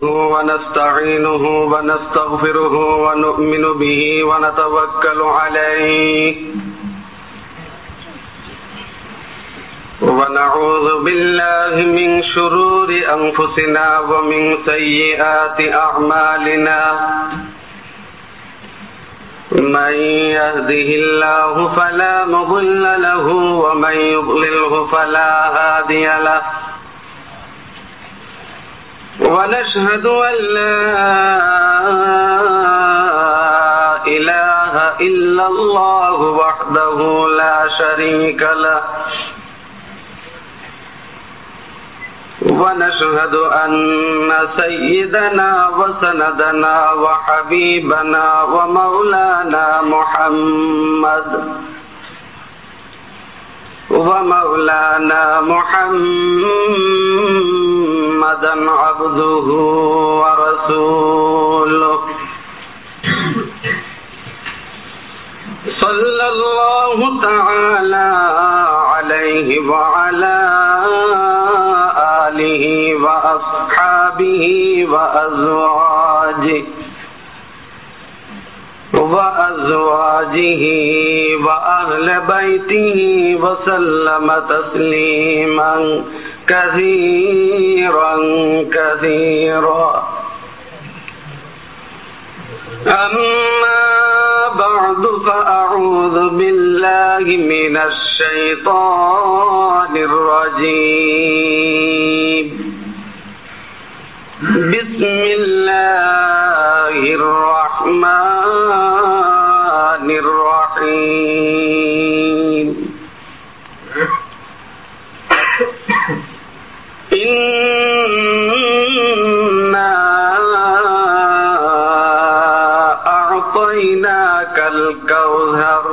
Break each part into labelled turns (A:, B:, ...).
A: ونستعينه ونستغفره ونؤمن به ونتوكل عليه ونعوذ بالله من شرور أنفسنا ومن سيئات أعمالنا من يهده الله فلا مضل له ومن يضلله فلا هادي له ونشهد أن لا إله إلا الله وحده لا شريك له ونشهد أن سيدنا وسندنا وحبيبنا ومولانا محمدا عبده ورسوله صلى الله تعالى عليه وعلى آله وأصحابه وأزواجه وأهل بيته وسلم تسليما كثيرا أما بعد فأعوذ بالله من الشيطان الرجيم بسم الله الرحمن الرحيم إنا أعطيناك الكوثر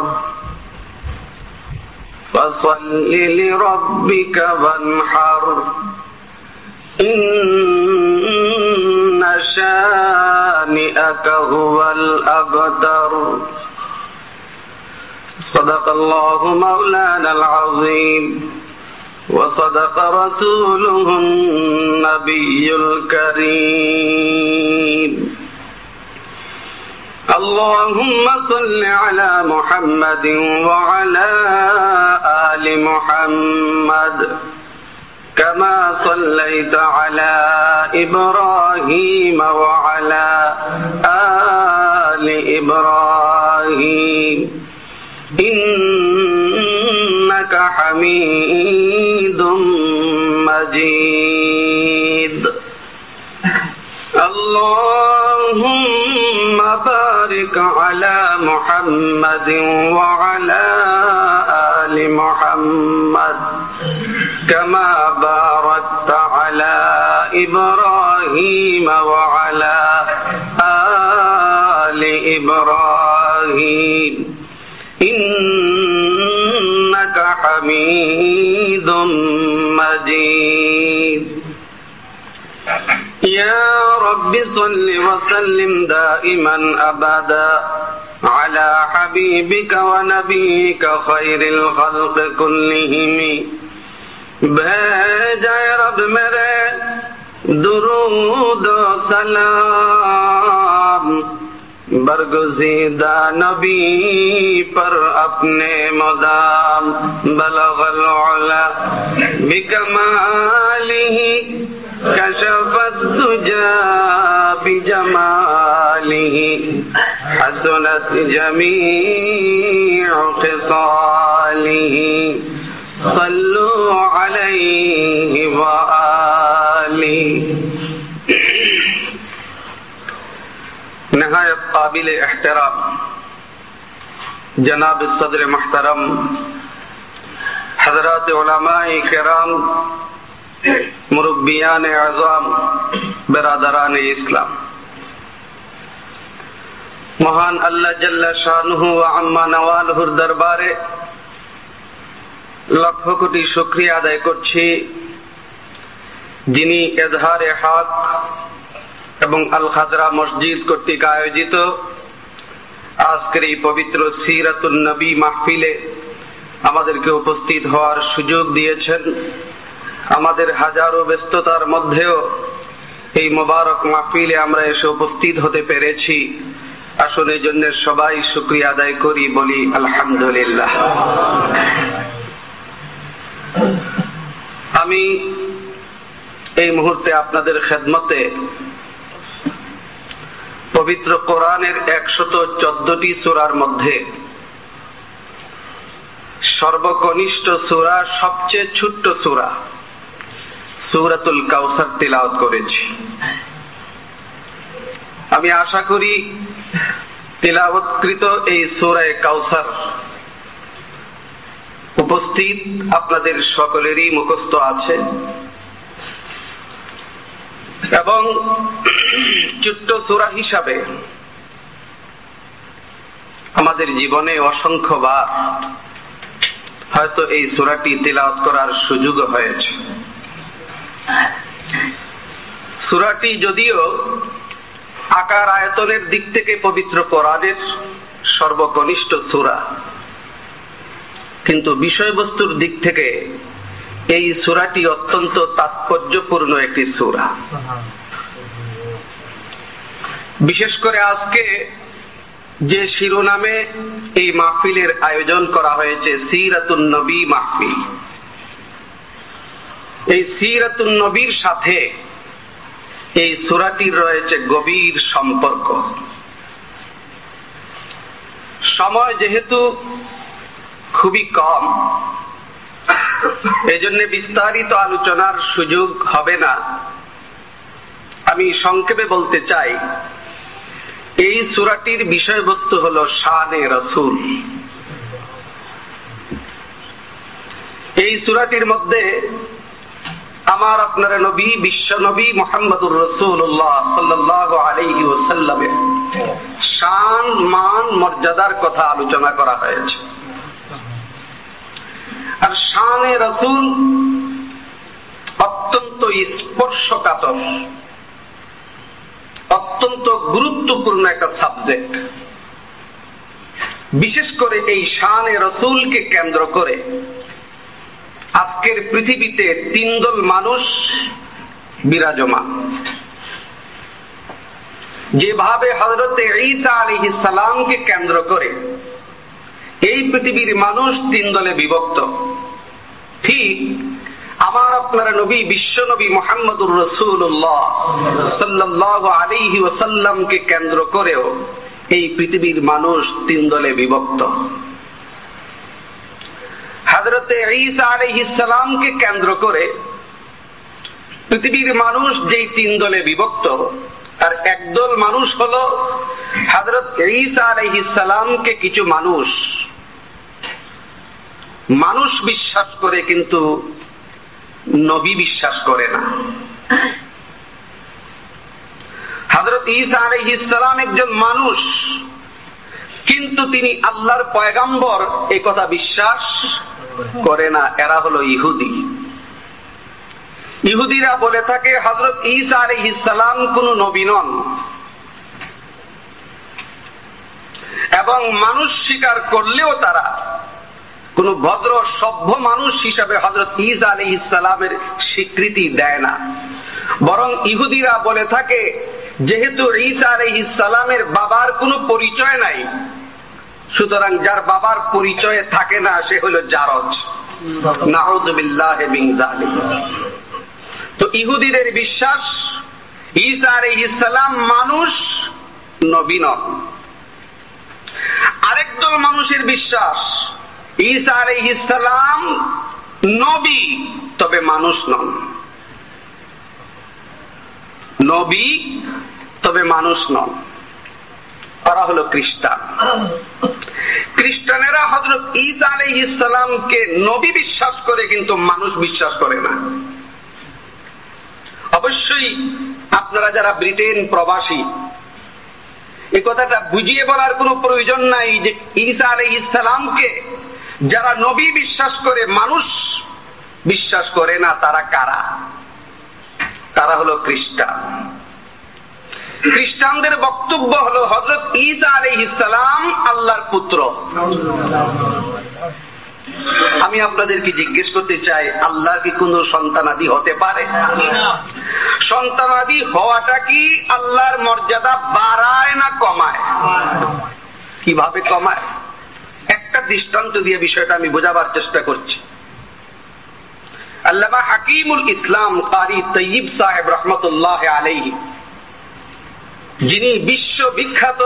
A: فصل لربك وانحر إن شانئك هو الأبتر صدق الله مولانا العظيم وصدق رسوله النبي الكريم اللهم صل على محمد وعلى آل محمد كما صليت على إبراهيم وعلى آل إبراهيم إنك حميد مجيد اللهم بارك على محمد وعلى آل محمد كما باركت على إبراهيم وعلى آل إبراهيم إنك حميد مجيد يا رب صل وسلم دائما أبدا على حبيبك ونبيك خير الخلق كلهم भेजा रब मेरे दुरूद सलाम बरगुज़ीदा नबी पर अपने मुदाम बलगल उला बिकमालिही कशफत दुजा बिजमालिही हसनत जमीउ ख़िसालिही सल्लु अलैहि व आलिहि। नहायत काबिल एहतराम जनाब सदर मुहतरम हज़रात उलमाए किराम मुरब्बियान आज़ाम बिरादरान इस्लाम, महान अल्लाह जल्ल शानुहु व अम्मा नवालुहुर दरबारे लक्ष कोटी शुक्रिया आदाय करছি যিনি এজহারে হক এবং আল খাদরা মসজিদ কর্তৃক আয়োজিত আজকের এই পবিত্র সিরাতুন নবী মাহফিলে আমাদেরকে উপস্থিত হওয়ার সুযোগ দিয়েছেন। আমাদের হাজারো ব্যস্ততার মধ্যেও এই মোবারক মাহফিলে আমরা এসে উপস্থিত হতে পেরেছি। আসলে এই জন্য সবাই শুকরিয়া আদায় করি, বলি আলহামদুলিল্লাহ। আমি এই মুহূর্তে আপনাদের খেদমতে পবিত্র কোরআনের 114টি সূরার মধ্যে সর্বকনিষ্ঠ সূরা, সবচেয়ে ছোট্ট সূরা সূরাতুল কাউসার তিলাওয়াত করেছি। আমি আশা করি তিলাওয়াতকৃত এই সূরা কাউসার উপস্থিত আপনাদের সকলেরই মুখস্থ আছে এবং ছোট্ট সূরা হিসাবে আমাদের জীবনে অসংখ্যবার হয়তো এই সূরাটি তিলাওয়াত করার সুযোগ হয়েছে। সূরাটি যদিও আকার আয়তনের দিক থেকে পবিত্র কোরআনের সর্বকনিষ্ঠ সূরা, কিন্তু বিষয়বস্তুর দিক থেকে এই সূরাটি অত্যন্ত তাৎপর্যপূর্ণ একটি সূরা। বিশেষ করে আজকে যে শিরোনামে এই মাহফিলের আয়োজন করা হয়েছে, সিরাতুন নবী মাহফিল, এই সিরাতুন নবীর সাথে এই সূরাটির রয়েছে গভীর সম্পর্ক। সময় যেহেতু খুবই কম, এজন্য বিস্তারিত আলোচনার সুযোগ হবে না। আমি সংক্ষেপে বলতে চাই, এই সূরাটির বিষয়বস্তু হলো শানে রাসূল। এই সূরাটির মধ্যে আমার আপনার নবী, বিশ্ব নবী মুহাম্মদুর রাসূলুল্লাহ সাল্লাল্লাহু আলাইহি ওয়াসাল্লামের শান, মান, মর্যাদার কথা আলোচনা করা হয়েছে। আর শানে রাসূল অত্যন্ত স্পর্শকাতর, অত্যন্ত গুরুত্বপূর্ণ একটা সাবজেক্ট। বিশেষ করে এই শানে রাসূলকে কেন্দ্র করে আজকের পৃথিবীতে তিন দল মানুষ বিরাজমান। যেভাবে হযরত ঈসা আলাইহিস সালামকে কেন্দ্র করে এই পৃথিবীর মানুষ তিন দলে বিভক্ত, ঠিক আমার আপনার নবী, বিশ্ব নবী মুহাম্মদুর রাসূলুল্লাহ সাল্লাল্লাহু আলাইহি ওয়াসাল্লামকে কেন্দ্র করেও এই পৃথিবীর মানুষ তিন দলে বিভক্ত। হযরত ঈসা আলাইহিস সালামকে কেন্দ্র করে পৃথিবীর মানুষ যেই তিন দলে বিভক্ত, আর একদল মানুষ হলো হযরত ঈসা আলাইহিস সালামকে কিছু মানুষ বিশ্বাস করে কিন্তু নবী বিশ্বাস করে না। হযরত ঈসা আলাইহিস সালাম একজন মানুষ, কিন্তু তিনি আল্লাহর পয়গাম্বর এই কথা বিশ্বাস করে না। এরা হলো ইহুদি। ইহুদিরা বলে থাকে হযরত ঈসা আলাইহিস সালাম কোন নবী নন, এবং মানুষ স্বীকার করলেও তারা কোন ভদ্র সভ্য মানুষ হিসাবে হযরত ঈসা আলাইহিস সালামের স্বীকৃতি দেয় না। বরং ইহুদিরা বলে থাকে যেহেতু ঈসা আলাইহিস সালামের বাবার কোনো পরিচয় নাই, সুতরাং যার বাবার পরিচয় থাকে না সে হলো জারজ। নাউযুবিল্লাহি মিন যালিক। তো ইহুদিদের বিশ্বাস ঈসা আলাইহিস সালাম মানুষ, নবী নন। আরেকদল মানুষের বিশ্বাস ঈসা আলাইহিস সালাম নবী, তবে মানুষ নন। নবী তবে মানুষ নন। ওরা হলো খ্রিস্টান। খ্রিস্টানেরা হযরত ঈসা আলাইহিস সালামকে নবী বিশ্বাস করে, কিন্তু মানুষ বিশ্বাস করে না। অবশ্যই আপনারা যারা ব্রিটেন প্রবাসী, এই কথাটা বুঝিয়ে বলার কোনো প্রয়োজন নাই যে ঈসা আলাইহিস সালামকে যারা নবী বিশ্বাস করে মানুষ বিশ্বাস করে না, তারা কারা? তারা হলো খ্রিস্টান। খ্রিস্টানদের বক্তব্য হলো হযরত ঈসা আলাইহিস সালাম আল্লাহর পুত্র। আমি আপনাদেরকে জিজ্ঞেস করতে চাই, আল্লাহর কি কোনো সন্তানাদি হতে পারে? সন্তানাদি হওয়াটা কি আল্লাহর মর্যাদা বাড়ায় না কমায়? কিভাবে কমায়? একটা দৃষ্টান্ত দিয়ে বিষয়টা আমি বোঝাবার চেষ্টা করছি। আল্লামা হাকিমুল ইসলাম কারি তৈয়ব সাহেব রহমতুল্লাহ আলাইহি, যিনি বিশ্ববিখ্যাত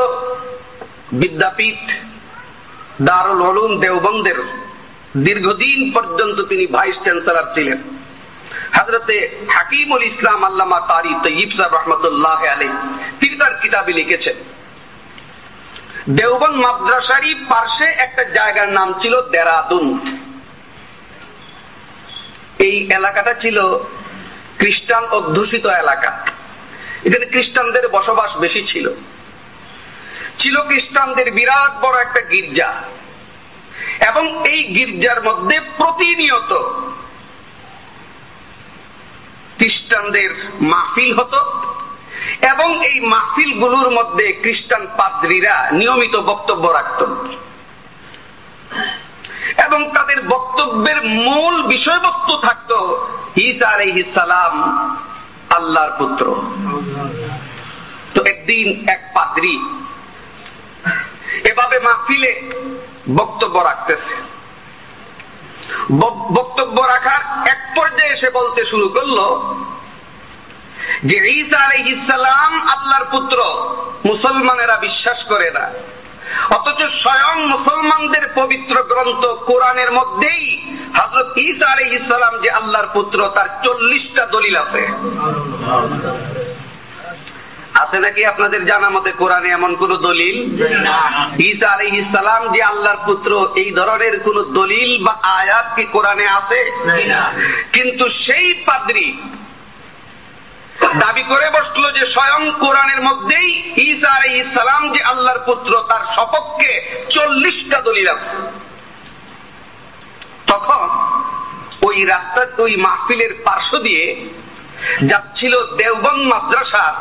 A: বিদ্যাপীঠ দারুল উলুম দেওবন্দের দীর্ঘদিন পর্যন্ত তিনি ভাইস চ্যান্সেলর ছিলেন, হযরতে হাকিমুল ইসলাম আল্লামা কারি তৈয়ব সাহেব রহমতুল্লাহ আলাইহি, তিনি তার কিতাবে লিখেছেন, দেওবন্দ মাদ্রাসারই পার্শ্বে একটা জায়গার নাম ছিল দেরাদুন। এই এলাকাটা ছিল খ্রিস্টান অধ্যুষিত এলাকা। এখানে খ্রিস্টানদের বসবাস বেশি ছিল। খ্রিস্টানদের বিরাট বড় একটা গির্জা, এবং এই গির্জার মধ্যে প্রতিনিয়ত খ্রিস্টানদের মাহফিল হতো, এবং এই মাহফিল গুলোর মধ্যে খ্রিস্টান পাদ্রীরা নিয়মিত বক্তব্য রাখতেন, এবং তাদের বক্তব্যের মূল বিষয়বস্তু থাকতো ঈসা আলাইহিস সালাম আল্লাহর পুত্র। তো একদিন এক পাদ্রী এভাবে মাহফিলে বক্তব্য রাখতেছে। বক্তব্য রাখার এক পর্যায়ে এসে বলতে শুরু করলো যে ঈসা আলাইহিস সালাম আল্লাহর পুত্র মুসলমানেরা বিশ্বাস করে না, অথচ স্বয়ং মুসলমানদের পবিত্র গ্রন্থ কোরআনের মধ্যেই হযরত ঈসা আলাইহিস সালাম যে আল্লাহর পুত্র তার 40টা দলিল আছে। আছে নাকি আপনাদের জানা মতে কোরআনে এমন কোন দলিল? ঈসা আলাইহিস সালাম যে আল্লাহর পুত্র এই ধরনের কোন দলিল বা আয়াত কি কোরআনে আছে? কিন্তু সেই পাদ্রী দাবি করে বসলো যে স্বয়ং কোরআনের মধ্যেই ঈসা আলাইহিস সালাম যে আল্লাহর পুত্র তার সপক্ষে 40টা দলিল আছে। তখন ওই রাস্তা, ওই মাহফিলের পার্শ্ব দিয়ে যাচ্ছিল দেওবন্দ মাদ্রাসার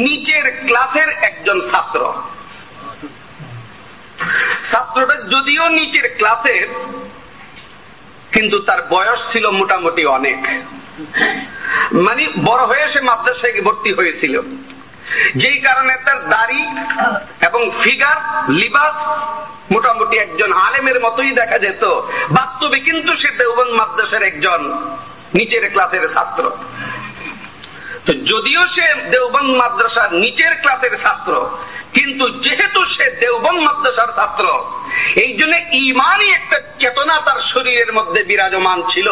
A: নিচের ক্লাসের একজন ছাত্র। ছাত্রটা যদিও নিচের ক্লাসের, কিন্তু তার বয়স ছিল মোটামুটি অনেক, মানে বড় হয়ে সে মাদ্রাসায় ভর্তি হয়েছিল, যেই কারণে তার দাড়ি এবং ফিগার, লিবাস মোটামুটি একজন আলেমের মতোই দেখা যেত। বাস্তবে কিন্তু সে দেওবন্দ মাদ্রাসার একজন নিচের ক্লাসের ছাত্র। তো যদিও সে দেওবন্দ মাদ্রাসার নিচের ক্লাসের ছাত্র, কিন্তু যেহেতু সে দেওবন্দ মাদ্রাসার ছাত্র, এই জন্য ঈমানি একটা চেতনা তার শরীরের মধ্যে বিরাজমান ছিল।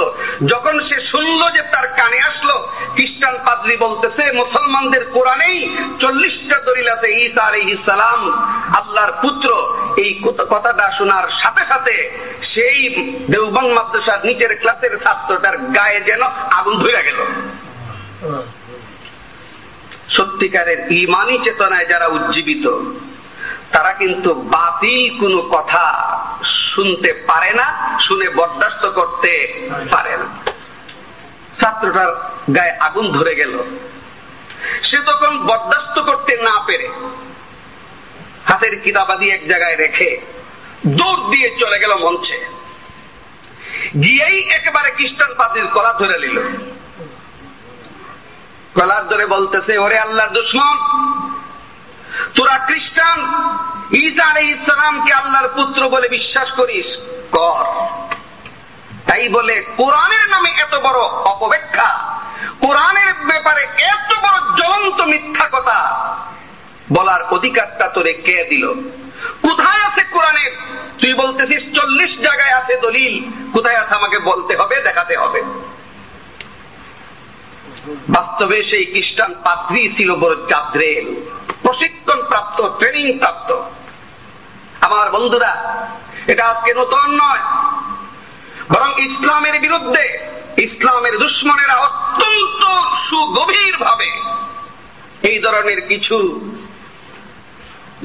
A: যখন সে শুনলো যে তার কানে আসলো খ্রিস্টান পাদ্রী বলতেছে মুসলমানদের কোরআনেই 40টা দলিল আছে ঈসা আলাইহিস সালাম আল্লাহর পুত্র, এই কথাটা শোনার সাথে সাথে সেই দেওবন্দ মাদ্রাসার নিচের ক্লাসের ছাত্রটার গায়ে যেন আগুন ধরে গেল। সত্যিকারের ঈমানি চেতনায় যারা উজ্জীবিত, তারা কিন্তু বাতিল কোনো কথা শুনতে পারে না, শুনে বরদাস্ত করতে পারে না। ছাত্রটার গায়ে আগুন ধরে গেল। সে তখন বরদাস্ত করতে না পেরে হাতের কিতাবাদি এক জায়গায় রেখে দৌড় দিয়ে চলে গেল মঞ্চে। গিয়েই একেবারে খ্রিস্টান পাদ্রীর গলা ধরে নিল। গলার ধরে বলতেছে, ওরে আল্লাহর দুশমন, তোরা খ্রিস্টান ঈসা আলাইহিস সালামকে আল্লাহর পুত্র বলে বিশ্বাস করিস, কর। তাই বলে কোরআনের নামে এত বড় অপব্যাখ্যা, কোরআনের ব্যাপারে এত বড় জ্বলন্ত মিথ্যা কথা বলার অধিকারটা তোরে কে দিল? কোথায় আছে কোরআনের? তুই বলতেছিস 40 জায়গায় আছে দলিল, কোথায় আছে আমাকে বলতে হবে, দেখাতে হবে। বাস্তবে সেই খ্রিস্টান পাদ্রী ছিল বড় জাদ্রেল, প্রশিক্ষণ প্রাপ্ত, ট্রেনিং প্রাপ্ত। আমার বন্ধুরা, এটা আজকে নতুন নয়, বরং ইসলামের বিরুদ্ধে ইসলামের দুশমনেরা অত্যন্ত সুগভীর ভাবে এই ধরনের কিছু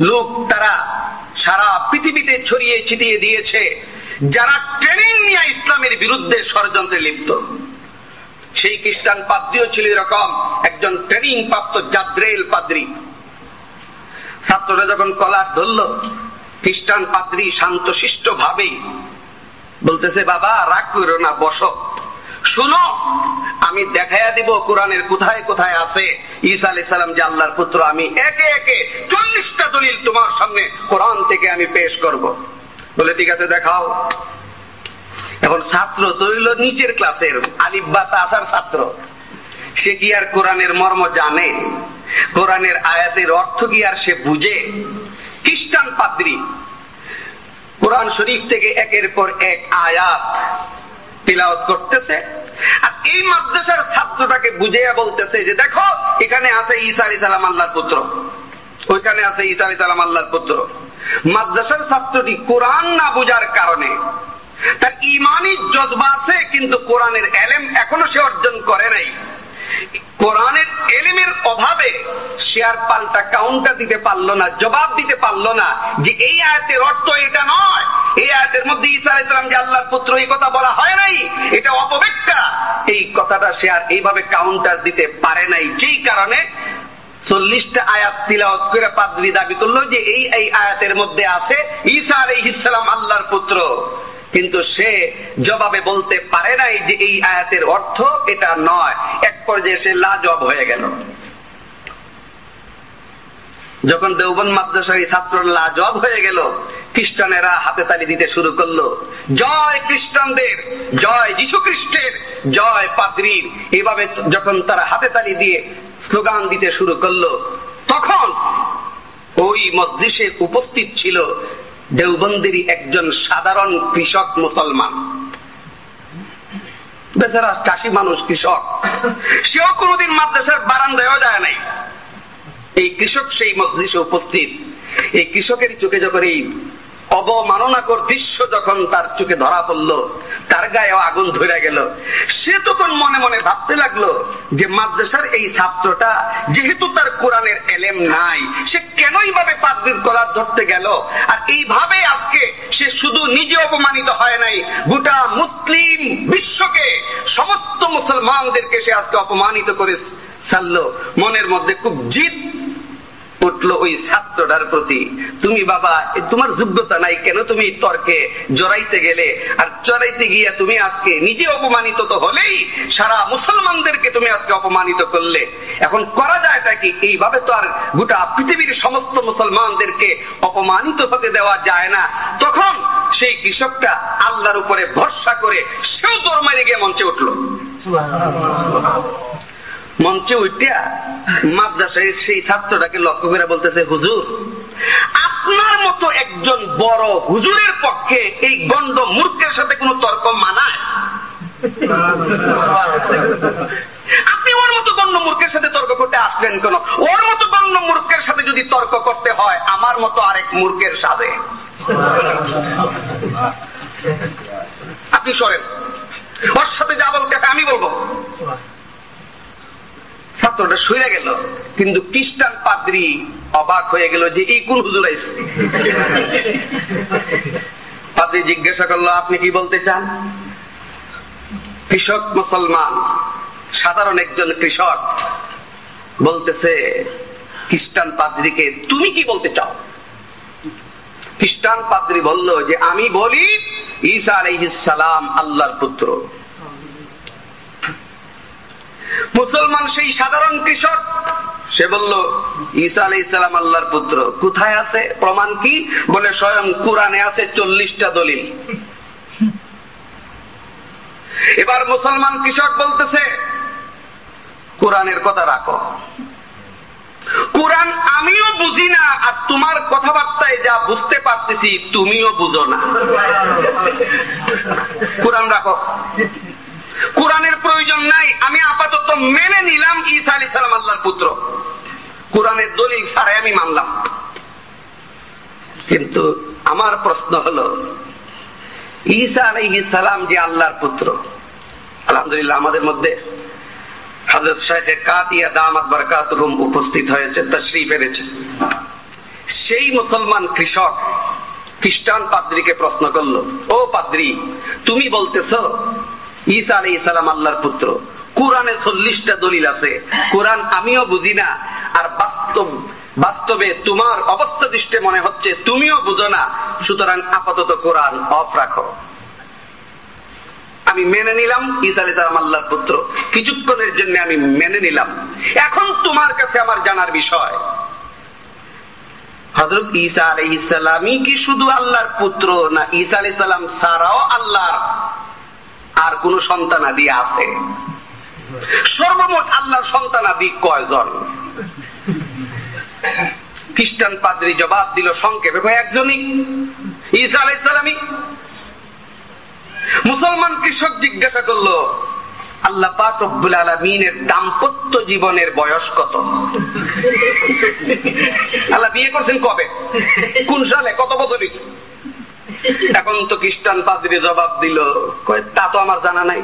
A: লোক তারা সারা পৃথিবীতে ছড়িয়ে ছিটিয়ে দিয়েছে, যারা ট্রেনিং নিয়ে ইসলামের বিরুদ্ধে ষড়যন্ত্রে লিপ্ত। সেই খ্রিস্টান পাদ্রীও ছিল এরকম একজন ট্রেনিং প্রাপ্ত জাদ্রেল পাদ্রী। ছাত্ররা যখন কলার ধরল, খ্রিস্টান পাদ্রী শান্তশিষ্ট ভাবে বলতেছে, বাবা রাগ করো না, বসো, শুনো আমি দেখাইয়া দিব কোরআনের কোথায় কোথায় আছে ঈসা আলাইহিস সালাম যে আল্লাহর পুত্র। আমি একে একে 40টা দলিল তোমার সামনে কোরআন থেকে আমি পেশ করব। বলে ঠিক আছে দেখাও। এখন ছাত্র তো হইল নিচের ক্লাসের আলিফ বা তাসার ছাত্র, সে কি আর কোরআনের মর্ম জানে? কোরআনের আয়াতের অর্থ কি আর সে বুঝে? খ্রিস্টান পাদ্রী কোরআন শরীফ থেকে একের পর এক আয়াত তিলাওয়াত করতেছে, আর এই মাদ্রাসার ছাত্রটাকে বুঝাইয়া বলতেছে যে দেখো এখানে আছে ঈসা আলাইহিস সালাম আল্লাহর পুত্র, ওইখানে আছে ঈসা আলাইহিস সালাম আল্লাহর পুত্র। মাদ্রাসার ছাত্রটি কোরআন না বুঝার কারণে তার ঈমানি জজবা আছে, কিন্তু কোরআনের ইলম এখনো সে অর্জন করে নাই। কোরআনের ইলমের অভাবে সে আর পাল্টা কাউন্টার দিতে পারলো না, জবাব দিতে পারলো না যে এই আয়াতের অর্থ এটা নয়, এই আয়াতের মধ্যে ঈসা আলাইহিস সালাম যে আল্লাহর পুত্র এই কথা বলা হয় নাই, এটা অপব্যাখ্যা। এই কথাটা সে আর এইভাবে কাউন্টার দিতে পারে নাই, যেই কারণে 40টা আয়াত তিলাওয়াত করে পাদ্রী দাবি করলো যে এই আয়াতের মধ্যে আছে ঈসা আলাইহিস সালাম আল্লাহর পুত্র, কিন্তু সে জবাবে বলতে পারে নাই যে এই আয়াতের অর্থ এটা নয়। এক পর্যায়ে সে লাজবাব হয়ে গেল। যখন দেওবন্দ মাদ্রাসার ছাত্ররা লাজবাব হয়ে গেল, খ্রিস্টানেরা হাতে তালি দিতে শুরু করলো, জয় খ্রিস্টানদের, জয় যীশু খ্রিস্টের, জয় পাদ্রীর। এইভাবে যখন তারা হাতে তালি দিয়ে স্লোগান দিতে শুরু করলো, তখন ওই মজলিসে উপস্থিত ছিল দেওবন্দেরই একজন সাধারণ কৃষক মুসলমান, বেচারা চাষি মানুষ, কৃষক। সেও কোনোদিন মাদ্রাসার বারান্দায়ও যায় নাই। এই কৃষক সেই মজলিসে উপস্থিত। এই কৃষকের চোখে যখন এই অবমাননাকর দৃশ্য যখন তার চোখে ধরা পড়লো, তার গায়েও আগুন ধরে গেল। সে তখন মনে মনে ভাবতে লাগলো যে মাদ্রাসার এই ছাত্রটা যেহেতু তার কোরআনের ইলম নাই, সে কেন এইভাবে পাদ্রীর কলার ধরতে গেল? আর এইভাবে আজকে সে শুধু নিজে অপমানিত হয় নাই, গোটা মুসলিম বিশ্বকে, সমস্ত মুসলমানদেরকে সে আজকে অপমানিত করে ছাড়লো। মনের মধ্যে খুব জিদ উঠলো ওই ছাত্রটার প্রতি। তুমি বাবা, তোমার যোগ্যতা নাই, কেন তুমি তর্কে জড়াইতে গেলে? আর জড়াইতে গিয়ে তুমি আজকে নিজে অপমানিত তো হলেই, সারা মুসলমানদেরকে তুমি আজকে অপমানিত করলে। এখন করা যায়টা কি? এইভাবে তো আর গোটা পৃথিবীর সমস্ত মুসলমানদেরকে অপমানিত হতে দেওয়া যায় না। তখন সেই কৃষকটা আল্লাহর উপরে ভরসা করে সেও দৌড় মারে গিয়ে মঞ্চে উঠলো। মঞ্চে উঠিয়া মাদ্রাসায় সেই ছাত্রটাকে লক্ষ্য করে বলতেছে, হুজুর, আপনার মতো একজন বড় হুজুরের পক্ষে এই গন্ড মূর্খের সাথে কোন তর্ক মানায়? আপনি ওর মতো গণ্য মূর্খের সাথে তর্ক করতে আসলেন কেন? ওর মতো গণ্য মূর্খের সাথে যদি তর্ক করতে হয়, আমার মতো আরেক মূর্খের সাথে আপনি সরেন, ওর সাথে যা বলতে আমি বলবো। ছাত্রটা সরে গেল, কিন্তু খ্রিস্টান পাদ্রী অবাক হয়ে গেল যে এই কোন হুজুর আইছে। পাদ্রী জিজ্ঞাসা করলো, আপনি কি বলতে চান? কৃষক মুসলমান, সাধারণ একজন কৃষক বলতেছে খ্রিস্টান পাদ্রীকে, তুমি কি বলতে চাও? খ্রিস্টান পাদ্রী বলল যে আমি বলি ঈসা আলাইহিস সালাম আল্লাহর পুত্র। মুসলমান সেই সাধারণ কৃষক, সে বলল ঈসা আলাইহিস সালাম আল্লাহর পুত্র। কোথায় আছে? প্রমাণ কি? বলে স্বয়ং কোরআনে আছে 40টা দলিল। এবার মুসলমান কৃষক বলতেছে, কোরআনের কথা রাখো, কোরআন আমিও বুঝি না, আর তোমার কথাবার্তায় যা বুঝতে পারতেছি তুমিও বুঝো না। কোরআন রাখো, কোরআনের প্রয়োজন নাই, আমি আপাতত মেনে নিলাম ঈসা আলাইহিস সালাম আল্লাহর পুত্র, কোরআনের দলিল ছাড়াই আমি মানলাম। কিন্তু আমার প্রশ্ন হলো, ঈসা আলাইহিস সালাম যে আল্লাহর পুত্র, আলহামদুলিল্লাহ আমাদের মধ্যে হযরত শাইখে কাতিয়া দামাত বারাকাতুহুম উপস্থিত হয়েছে, তাশরীফ এনেছেন। সেই মুসলমান কৃষক খ্রিস্টান পাদ্রীকে প্রশ্ন করলো, ও পাদ্রী, তুমি বলতেছো ঈসা আলাইহিস সালাম আল্লাহর পুত্র, কোরআনে 40টা দলিল আছে, কোরআন আমিও বুঝি না, আর বাস্তবে তোমার অবস্থা দৃষ্টে মনে হচ্ছে তুমিও বুঝো না, সুতরাং আপাতত কোরআন অফ রাখো, আমি মেনে নিলাম ঈসা আলাইহিস সালাম আল্লাহর পুত্র, কিছুক্ষণের জন্য আমি মেনে নিলাম। এখন তোমার কাছে আমার জানার বিষয়, হযরত ঈসা আলাইহিস সালামই কি শুধু আল্লাহর পুত্র, না ঈসা আলাইহিস সালাম ছাড়াও আল্লাহর আর কোন সন্তানাদি আছে? সর্বমোট আল্লাহর সন্তানাদি কয়জন? খ্রিস্টান পাদ্রী জবাব দিল সংক্ষেপে একজনই, ঈসা আলাইহিস সালামই। মুসলমান কৃষক জিজ্ঞাসা করলো, আল্লাহ পাক রব্বুল আলামিনের দাম্পত্য জীবনের বয়স কত? আল্লাহ বিয়ে করছেন কবে, কোন সালে, কত বছর হয়েছে? এখন তো খ্রিস্টান পাদ্রী জবাব দিল, তা তো আমার জানা নাই।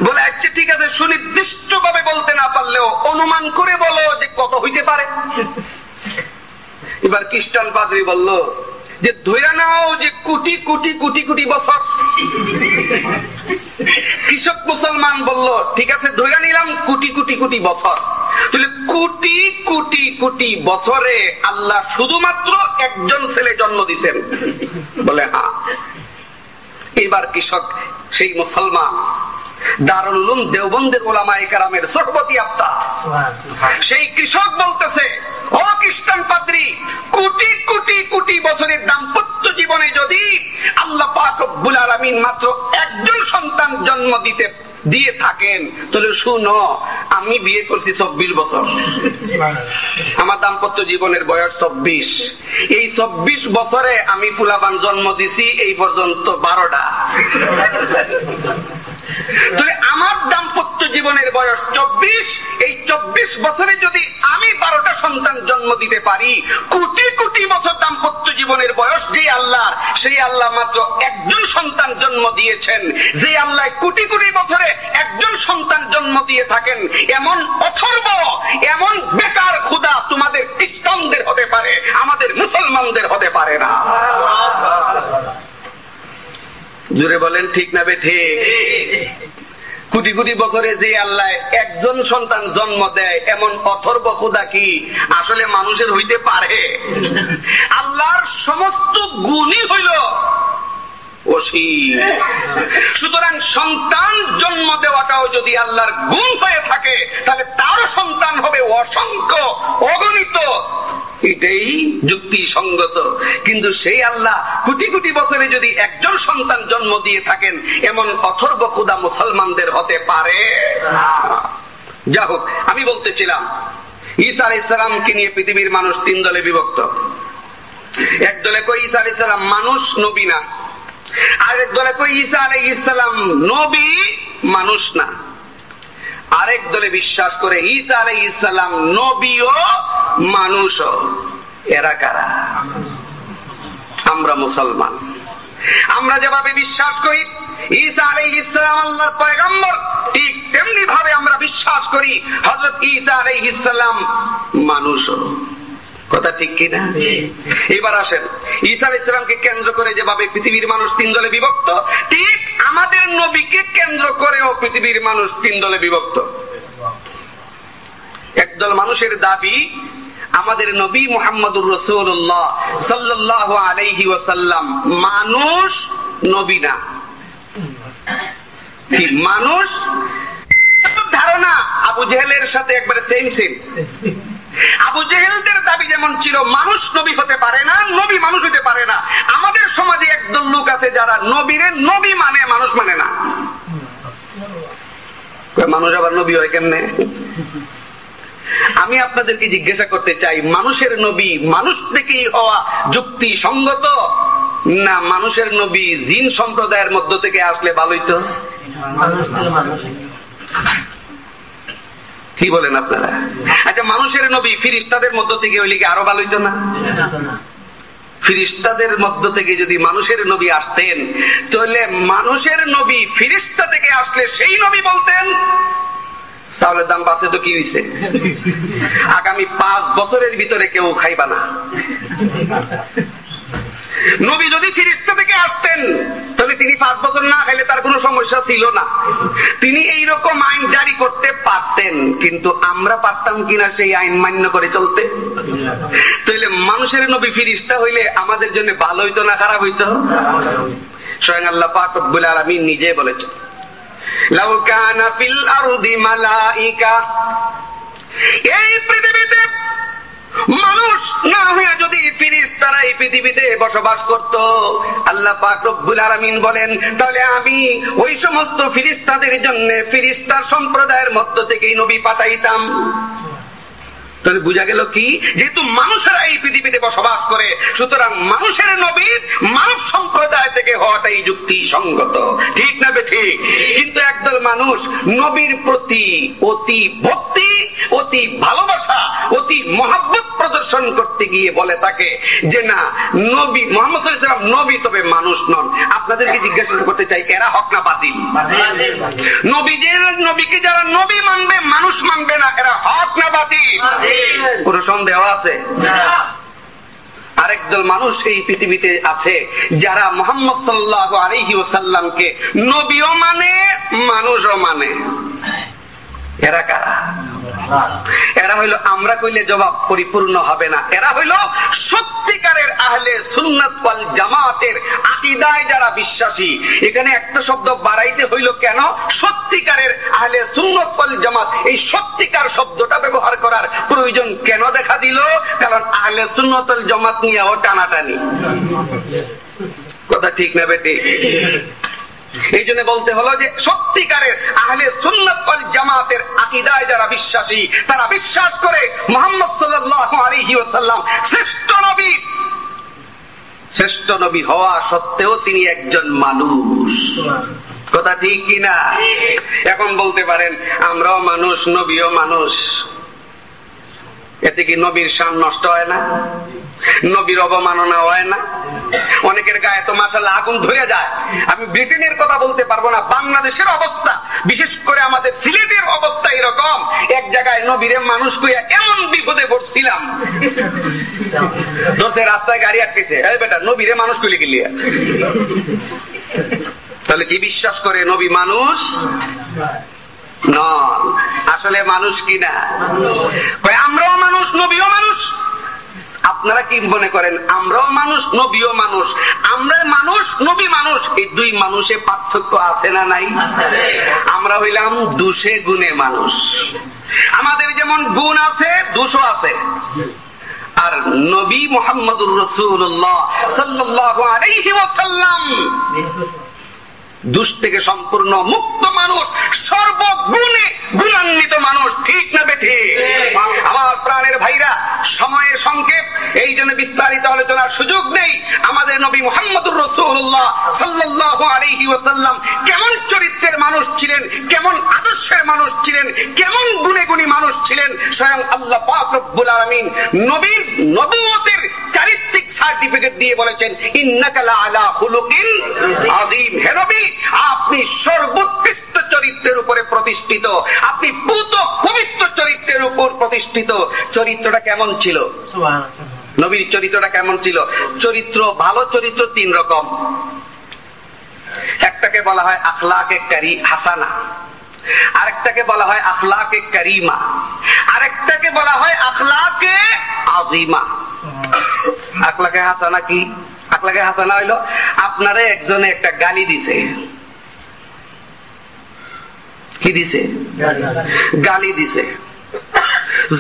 A: বলে আচ্ছা ঠিক আছে, সুনির্দিষ্ট ভাবে বলতে না পারলেও অনুমান করে বলো যে কত হইতে পারে। এবার খ্রিস্টান পাদ্রী বলল যে ধইরা নাও যে কোটি কোটি কোটি কোটি বছর। কৃষক মুসলমান বলল ঠিক আছে ধইরা নিলাম কোটি কোটি কোটি বছর। তাহলে কোটি কোটি কোটি বছরে আল্লাহ শুধুমাত্র একজন ছেলে জন্ম দিয়েছেন? বলে হ্যাঁ। এবার কৃষক সেই মুসলমান দারুল উলুম দেওবন্দের উলামায়ে কেরামের সুহবতি আফতা, সেই কৃষক বলতেছে, ও খ্রিস্টান পাদ্রী, কোটি কোটি কোটি বছরের দাম্পত্য জীবনে যদি আল্লাহ পাক রব্বুল আলামিন মাত্র একজন সন্তান জন্ম দিয়ে থাকেন, তাহলে শুনো, আমি বিয়ে করছি 24 বছর, আমার দাম্পত্য জীবনের বয়স 24। এই 24 বছরে আমি ফুলাবান জন্ম দিছি এই পর্যন্ত 12টা। আমার দাম্পত্য জীবনের বয়স 24, এই 24 বছরে যদি আমি 12টা সন্তান জন্ম দিতে পারি, কোটি কোটি বছর দাম্পত্য জীবনের বয়স যে আল্লাহ, সেই আল্লাহ মাত্র একজন সন্তান জন্ম দিয়েছেন। যে আল্লাহ কোটি কোটি বছরে একজন সন্তান জন্ম দিয়ে থাকেন, এমন অথর্ব, এমন বেকার খোদা তোমাদের খ্রিস্টানদের হতে পারে, আমাদের মুসলমানদের হতে পারে না। জোরে বলেন ঠিক না বেঠিক? কোটি কোটি বছরে যে আল্লাহ একজন সন্তান জন্ম দেয়, এমন অথর্ব খোদা কি আসলে মানুষের হইতে পারে? আল্লাহর সমস্ত গুণই হইল অসীম। সুতরাং সন্তান জন্ম দেওয়াটাও যদি আল্লাহর গুণ হয়ে থাকে, তাহলে তার সন্তান হবে অসংখ্য, অগণিত। এটাই যুক্তিসঙ্গত। কিন্তু সেই আল্লাহ কোটি কোটি বছরে যদি একজন সন্তান জন্ম দিয়ে থাকেন, এমন অথর্ব খোদা মুসলমানদের হতে পারে? যা হোক, আমি বলতেছিলাম ঈসা আলাইহিস সালামকে নিয়ে পৃথিবীর মানুষ 3 দলে বিভক্ত। এক দলে কই ঈসা আলাইহিস সালাম মানুষ, নবী না। আরেক দলে কই ঈসা আলাইহিস সালাম নবী, মানুষ না। আরেক দলে বিশ্বাস করে ঈসা আলাইহিস সালাম নবীও মানুষও। এরা কারা? আমরা মুসলমান। আমরা যেভাবে বিশ্বাস করি ঈসা আলাইহিস সালাম আল্লাহর পয়গম্বর, ঠিক তেমনি ভাবে আমরা বিশ্বাস করি হযরত ঈসা আলাইহিস সালাম মানুষও। কথা ঠিক কিনা? এবার আসেন, ঈসা আলাইহিস সালামকে কেন্দ্র করে যেভাবে পৃথিবীর মানুষ 3 দলে বিভক্ত, ঠিক আমাদের নবীকে কেন্দ্র করেও পৃথিবীর মানুষ 3 দলে বিভক্ত। একদল মানুষের দাবি আমাদের নবী মুহাম্মদুর রাসূলুল্লাহ সাল্লাল্লাহু আলাইহি ওয়াসাল্লাম মানুষ, নবী না। কি মানুষ? ধারণা আবু জেহেলের সাথে একবারে সেম সেম। আবু জেহেলদের দাবি যেমন ছিল মানুষ নবী হতে পারে না, নবী মানুষ হতে পারে না, আমাদের সমাজে একদল লোক আছে যারা নবীরে নবী মানে, মানুষ মানে না। মানুষ আবার নবী হয় কেমনে? আমি আপনাদেরকে জিজ্ঞাসা করতে চাই, মানুষের নবী মানুষ থেকেই হওয়া যুক্তি সঙ্গত, না মানুষের নবী জিন সম্প্রদায়ের মধ্য থেকে আসলে ভালোই তো? কি বলেন আপনারা? আচ্ছা, মানুষের নবী ফিরিস্তাদের মধ্য থেকে হইলে কি আরো ভালো হইতো না? ফিরিস্তাদের মধ্য থেকে যদি মানুষের নবী আসতেন, তাহলে মানুষের নবী ফিরিস্তা থেকে আসলে সেই নবী বলতেন চাউলের দাম বাড়ছে তো কি হইছে, আগামী 5 বছরের ভিতরে কেউ খাইবা না। নবী যদি ফিরিস্তা থেকে আসতেন, তাহলে তিনি 5 বছর না খাইলে তার কোনো সমস্যা ছিল না, তিনি এইরকম আইন জারি করতে পারতেন। কিন্তু আমরা পারতাম কিনা সেই আইন মান্য করে চলতে? তাহলে মানুষের নবী ফিরিস্তা হইলে আমাদের জন্য ভালো হইতো না খারাপ হইতো? স্বয়ং আল্লাহ পাক রব্বুল আলামিন নিজে বলেছেন, লাউ কানা ফিল আরদি মালাইকা, এই পৃথিবীতে মানুষ না হয়ে যদি ফেরেশতারা এই পৃথিবীতে বসবাস করত, আল্লাহ পাক রব্বুল আলামিন বলেন, তাহলে আমি ওই সমস্ত ফেরেশতাদের জন্য ফেরেশতার সম্প্রদায়ের মধ্য থেকেই নবী পাঠাইতাম। তাহলে বোঝা গেল কি, যেহেতু মানুষেরা এই পৃথিবীতে বসবাস করে, সুতরাং মানুষের নবী মানব সম্প্রদায় থেকে হওয়াটাই যুক্তিসঙ্গত, ঠিক না ঠিক? কিন্তু একদল মানুষ নবীর প্রতি অতি ভক্তি, অতি ভালোবাসা, অতি মহব্বত প্রদর্শন করতে গিয়ে বলে থাকে যে না, নবী মুহাম্মদ সাল্লাল্লাহু আলাইহি ওয়াসাল্লাম নবী, তবে মানুষ নন। আপনাদেরকে জিজ্ঞাসা করতে চাই, এরা হক না বাতিল? নবীকে যারা নবী মানবে, মানুষ মানবে না, এরা হক না বাতিল? কোন সন্দেহ আছে? আরেকদল মানুষ এই পৃথিবীতে আছে যারা মুহাম্মদ সাল্লাল্লাহু আলাইহি ওয়াসাল্লামকে নবীও মানে, মানুষও মানে। এরা কারা? এরা হইল, আমরা কইলে জবাব পরিপূর্ণ হবে না, এরা হইল সত্যিকারের আহলে সুন্নাত ওয়াল জামাতের আকীদায় যারা বিশ্বাসী। এখানে একটা শব্দ বাড়াইতে হইল কেন? সত্যিকারের আহলে সুন্নাত ওয়াল জামাত, এই সত্যিকার শব্দটা ব্যবহার করার প্রয়োজন কেন দেখা দিল? কারণ আহলে সুন্নাত ওয়াল জামাত নিয়েও টানাটানি। কথা ঠিক না বেটি? এই জন্য বলতে হলো যে সত্যিকারের আহলে সুন্নাত ওয়াল জামাতের আকীদায় যারা বিশ্বাসী, তারা বিশ্বাস করে মুহাম্মদ সাল্লাল্লাহু আলাইহি ওয়াসাল্লাম শ্রেষ্ঠ নবী। শ্রেষ্ঠ নবী হওয়া সত্ত্বেও তিনি একজন মানুষ। কথা ঠিক কিনা? এখন বলতে পারেন আমরাও মানুষ, নবীও মানুষ, এতে কি নবীর শান নষ্ট হয় না? নবীর অবমাননা হয় না? অনেকের গায়ে তো মাশাআল্লাহ আগুন ধরে যায়। আমি ব্রিটেনের কথা বলতে পারবো না, বাংলাদেশের অবস্থা, বিশেষ করে আমাদের সিলেটের অবস্থা এরকম। এক জায়গায় নবীরে মানুষ কইয়া এমন বিপদে পড়ছিলাম, দোষে রাস্তায় গাড়ি আটকেছে, এই বেটা নবীরে মানুষ কইলে গেলি। তাহলে কি বিশ্বাস করে নবী মানুষ নন? আসলে মানুষ কিনা? আমরাও মানুষ, নবীও মানুষ। আপনারা কি মনে করেন আমরাও মানুষ, নবীও মানুষ? আমরা মানুষ, নবী মানুষ, এই দুই মানুষে পার্থক্য আছে না নাই? আমরা হইলাম দোষে গুণে মানুষ। আমাদের যেমন গুণ আছে, দোষও আছে। আর নবী মুহাম্মদুর রাসূলুল্লাহ সাল্লাল্লাহু আলাইহি ওয়াসাল্লাম দোষ থেকে সম্পূর্ণ মুক্ত মানুষ, সর্বগুণে গুণান্বিত মানুষ, ঠিক না বেঠে? আমার প্রাণের ভাইরা, সময়ের সংক্ষেপ, এই জন্য বিস্তারিত আলোচনার সুযোগ নেই। আমাদের নবী মুহাম্মদুর রাসূলুল্লাহ সাল্লাল্লাহু আলাইহি ওয়াসাল্লাম কেমন চরিত্রের মানুষ ছিলেন, কেমন আদর্শের মানুষ ছিলেন, কেমন গুণে গুণী মানুষ ছিলেন, স্বয়ং আল্লাহ পাক রব্বুল আলামিন নবীর নবুয়তের চারিত্রিক সার্টিফিকেট দিয়ে বলেছেন, ইন্নাকা লাআলা খুলুকিন আযীম। হে নবী, আপনি সর্বোৎকৃষ্ট চরিত্রের উপরে প্রতিষ্ঠিত, আপনি পুত পবিত্র চরিত্রের উপর প্রতিষ্ঠিত। চরিত্রটা কেমন ছিল? নবীর চরিত্রটা কেমন ছিল? চরিত্র, ভালো চরিত্র তিন রকম। একটাকে বলা হয় আখলাকে হাসানা, আরেকটাকে বলা হয় আখলাকে কারিমা, আরেকটাকে বলা হয় আখলাকে আযীমা। আখলাকে হাসানা কি? আখলাকে হাসানা হইলো আপনারে একজনে একটা গালি দিছে। কি দিছে? গালি দিছে।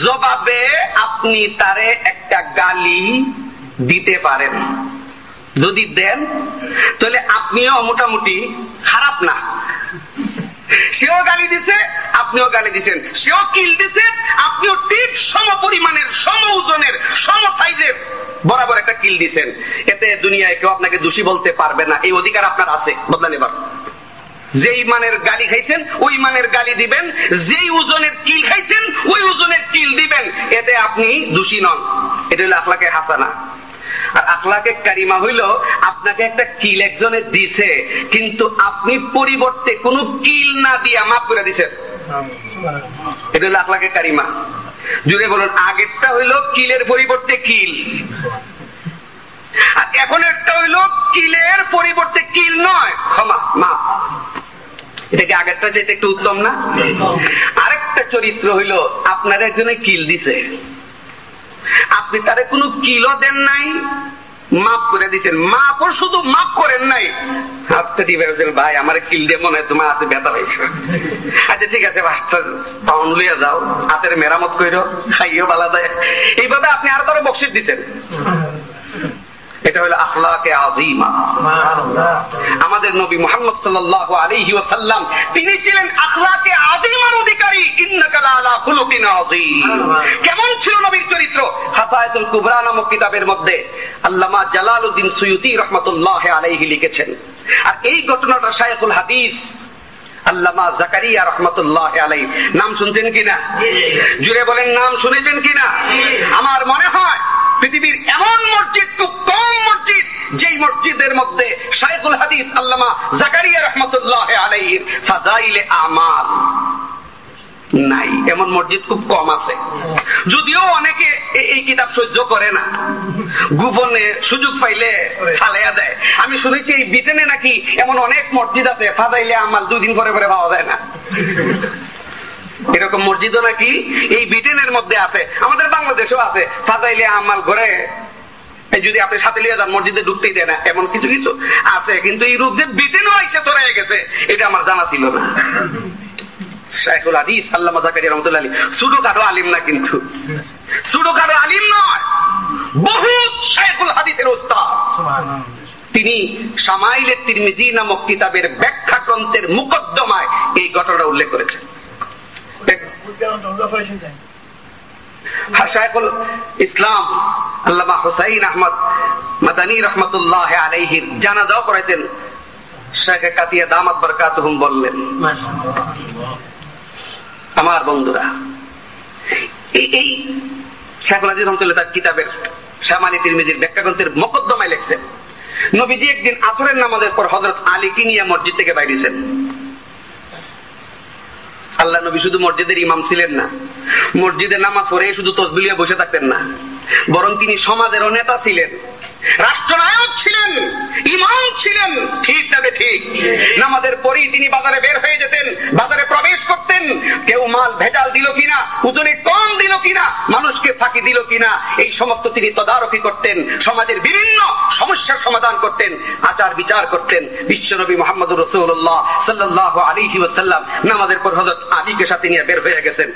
A: জবাবে আপনি তারে একটা গালি দিতে পারেন। যদি দেন তাহলে আপনিও মোটামুটি খারাপ না। সেও গালি দিছে, আপনিও গালি দিছেন, সেও কিল দিছে, আপনিও ঠিক সম পরিমাণের, সম ওজনের, সম সাইজের বরাবর একটা কিল দিছেন। এতে দুনিয়ায় কেউ আপনাকে দোষী বলতে পারবে না, এই অধিকার আপনার আছে বদলা নেবার। যেই মানের গালি খাইছেন ওই মানের গালি দিবেন, যেই ওজনের কিল খাইছেন ওই ওজনের কিল দিবেন, এতে আপনি দোষী নন। এটা হলো আখলাকে হাসানা। আর আখলাকে কারিমা হইল আপনাকে একটা কিল একজনে দিছে, কিন্তু আপনি পরিবর্তে কোনো কিল না দিয়া মাফ করে দিছেন। এটা হলো আখলাকে কারিমা। জুড়ে বলুন, আগেরটা হইলো কিলের পরিবর্তে কিল, আর এখন একটা হইলো কিলের পরিবর্তে কিল নয়, ক্ষমা, মাফ। এটা কি আগেরটা যেটা একটু উত্তম না? আরেকটা চরিত্র হইলো আপনার একজনে কিল দিছে, আপনি তারে কোনো কিলও দেন নাই, মাফ করে দিচ্ছেন, মাফও শুধু মাফ করেন নাই, হাতটা টিপে বলছেন ভাই আমার কিল দিয়ে মনে হয় তোমার হাতে ব্যথা পাইছে, আচ্ছা ঠিক আছে 5 পাউন্ড লইয়া যাও, হাতের মেরামত কইরো, খাইও বালা দেয়। এইভাবে আপনি আরো তারা বকশিশ দিচ্ছেন। এটা হলো আখলাকে আযীমা। আমাদের নবী মুহাম্মদ সাল্লাল্লাহু আলাইহি ওয়াসাল্লাম তিনি ছিলেন আখলাকে আযীমার অধিকারী। ইন্নাকা লাআলা খুলুকিন আযীম। কেমন ছিল নবীর চরিত্র? খাসায়েসুল কুবরা নামক কিতাবের মধ্যে আল্লামা জালালউদ্দিন সুয়ুতী রাহমাতুল্লাহি আলাইহি লিখেছেন। আর এই ঘটনাটা শায়খুল হাদিস আল্লামা জাকারিয়া রাহমাতুল্লাহি আলাইহি, নাম শুনছেন কিনা? জুড়ে বলেন নাম শুনেছেন কিনা? আমার মনে হয় পৃথিবীর এমন মসজিদ খুব কম মসজিদ যেই মসজিদের মধ্যে শায়খুল হাদিস আল্লামা জাকারিয়া রাহমাতুল্লাহি আলাইহির ফাযাইলে আমাল নাই, এমন মসজিদ খুব কম আছে। যদিও অনেকে এই কিতাব সহ্য করে না, গোপনে সুযোগ পাইলে ফালাইয়া দেয়। আমি শুনেছি এই ব্রিটেনে নাকি এমন অনেক মসজিদ আছে ফাযাইলে আমাল 2 দিন পরে পরে পাওয়া যায় না। এরকম মসজিদও নাকি এই ব্রিটেনের মধ্যে আছে, আমাদের বাংলাদেশেও আছে। ফাযাইলে আমাল ঘরে যদি আপনি সাথে লিয়ে যান মসজিদে ঢুকতেই দেয় না, এমন কিছু কিছু আছে। কিন্তু এই রূপ যে ব্রিটেনও এসে ছড়িয়ে গেছে এটা আমার জানা ছিল না। শায়খুল হাদিস আল্লামা জাকারিয়া রাহমাতুল্লাহি আলাইহি ছোটখাটো আলিম না, কিন্তু ছোটখাটো আলিম নয়, বহুত শায়খুল হাদিসের ওস্তাদ। তিনি শামাইলে তিরমিজি নামক কিতাবের ব্যাখ্যা গ্রন্থের মুকদ্দমায় এই ঘটনাটা উল্লেখ করেছেন। শায়খুল ইসলাম আল্লামা হুসাইন আহমদ মাদানী রাহমাতুল্লাহি আলাইহির জানাজাও করেছেন। শেখ কাতিয়া দামাত বরকাতুহুম বললেন, আমার বন্ধুরা, এই শায়খুল হাদিস রাহমাতুল্লাহি তার কিতাবের শামাইলে তিরমিজির ব্যাখ্যা গ্রন্থের মুকদ্দমায় লিখছেন, নবীজি একদিন আসরের নামাজের পর হযরত আলীকে নিয়ে মসজিদ থেকে বাইরেছেন। আল্লাহ নবী শুধু মসজিদের ইমাম ছিলেন না, মসজিদে নামাজ পড়ে শুধু তাসবিহ নিয়ে বসে থাকতেন না, বরং তিনি সমাজেরও নেতা ছিলেন, রাষ্ট্রনায়ক ছিলেন, ইমাম ছিলেন। ঠিক তবে ঠিক নামাজের পরেই তিনি বাজারে বের হয়ে যেতেন, বাজারে প্রবেশ করতেন। কেউ মাল ভেজাল দিল কিনা, ওজনে কম দিল কিনা, মানুষকে ফাঁকি দিল কিনা, এই সমস্ত তিনি তদারকি করতেন। সমাজের বিভিন্ন সমস্যার সমাধান করতেন, আচার বিচার করতেন। বিশ্বনবী মুহাম্মদুর রাসূলুল্লাহ সাল্লাল্লাহু আলাইহি ওয়াসাল্লাম নামাজের পর হযরত আলীকে সাথে নিয়ে বের হয়ে গেছেন।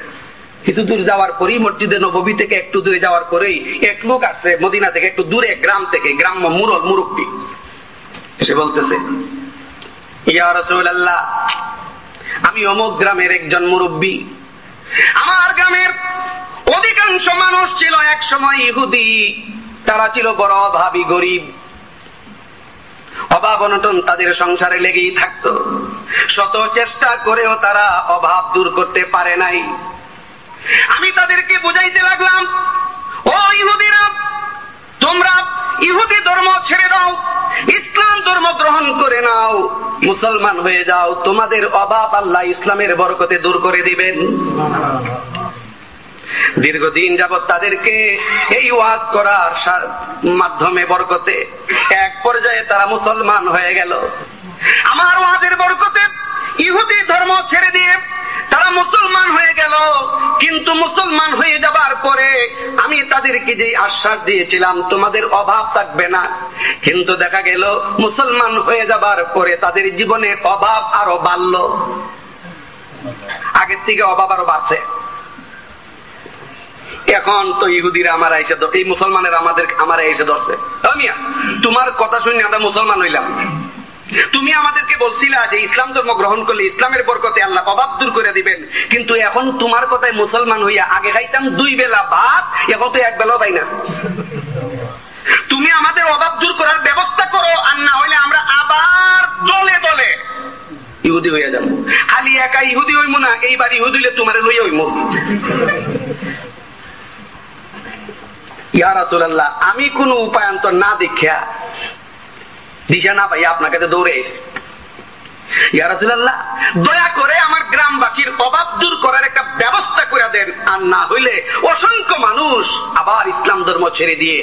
A: কিছু দূর যাওয়ার পরেই মসজিদে নববী থেকে একটু দূরে যাওয়ার পরেই এক লোক আসছে মদিনা থেকে, একটু দূরে গ্রাম থেকে, গ্রাম্য মুরব্বী এসে বলতেছে, ইয়া রাসূলুল্লাহ, আমি অমুক গ্রামের একজন মুরব্বী। আমার গ্রামের অধিকাংশ মানুষ ছিল এক সময় ইহুদি, তারা ছিল বড় অভাবী, গরিব, অভাব অনটন তাদের সংসারে লেগেই থাকতো। শত চেষ্টা করেও তারা অভাব দূর করতে পারে নাই। আমি তাদেরকে বুঝাইতে লাগলাম, ও ইহুদিরা, তোমরা ইহুদি ধর্ম ছেড়ে দাও, ইসলাম ধর্ম গ্রহণ করে নাও, মুসলমান হয়ে যাও, তোমাদের অভাব আল্লাহ ইসলামের বরকতে দূর করে দিবেন। দীর্ঘদিন যাবত তাদেরকে এই ওয়াজ করার মাধ্যমে বরকতে এক পর্যায়ে তারা মুসলমান হয়ে গেল। আমার ওয়াজের বরকতে ইহুদি ধর্ম ছেড়ে দিয়ে তারা মুসলমান হয়ে গেল। কিন্তু মুসলমান হয়ে যাবার পরে আমি তাদেরকে যে আশ্বাস দিয়েছিলাম তোমাদের অভাব থাকবে না, কিন্তু দেখা গেল মুসলমান হয়ে যাবার পরে তাদের জীবনে অভাব আরো বাড়ল, আগের থেকে অভাব আরো বাড়ছে। এখন তো ইহুদিরা আমার এসে, এই মুসলমানের আমার এসে ধরছে, তোমার কথা শুনে আমরা মুসলমান হইলাম, তুমি আমাদেরকে বলছিলা যে ইসলাম ধর্ম গ্রহণ করলে ইসলামের বরকতে আল্লাহ অভাব দূর করে দিবেন, কিন্তু এখন তোমার কথায় মুসলমান হইয়া আগে খাইতাম 2 বেলা ভাত, এখন তো 1 বেলাও পাই না। তুমি আমাদের অভাব দূর করার ব্যবস্থা করো, আর না হইলে আমরা আবার দলে দলে ইহুদি হইয়া যাবো। খালি একা ইহুদি হইমু না, এইবার ইহুদি হইলে তোমারে লইয়া হইমু। ইয়া রাসূলুল্লাহ, আমি কোন উপায়ান্তর না দেখিয়া, দিশা না পাইয়া আপনার কাছে দৌড়ে এসেছি। ইয়া রাসূলুল্লাহ, দয়া করে আমার গ্রামবাসীর অভাব দূর করার একটা ব্যবস্থা করে দেন, আর না হইলে অসংখ্য মানুষ আবার ইসলাম ধর্ম ছেড়ে দিয়ে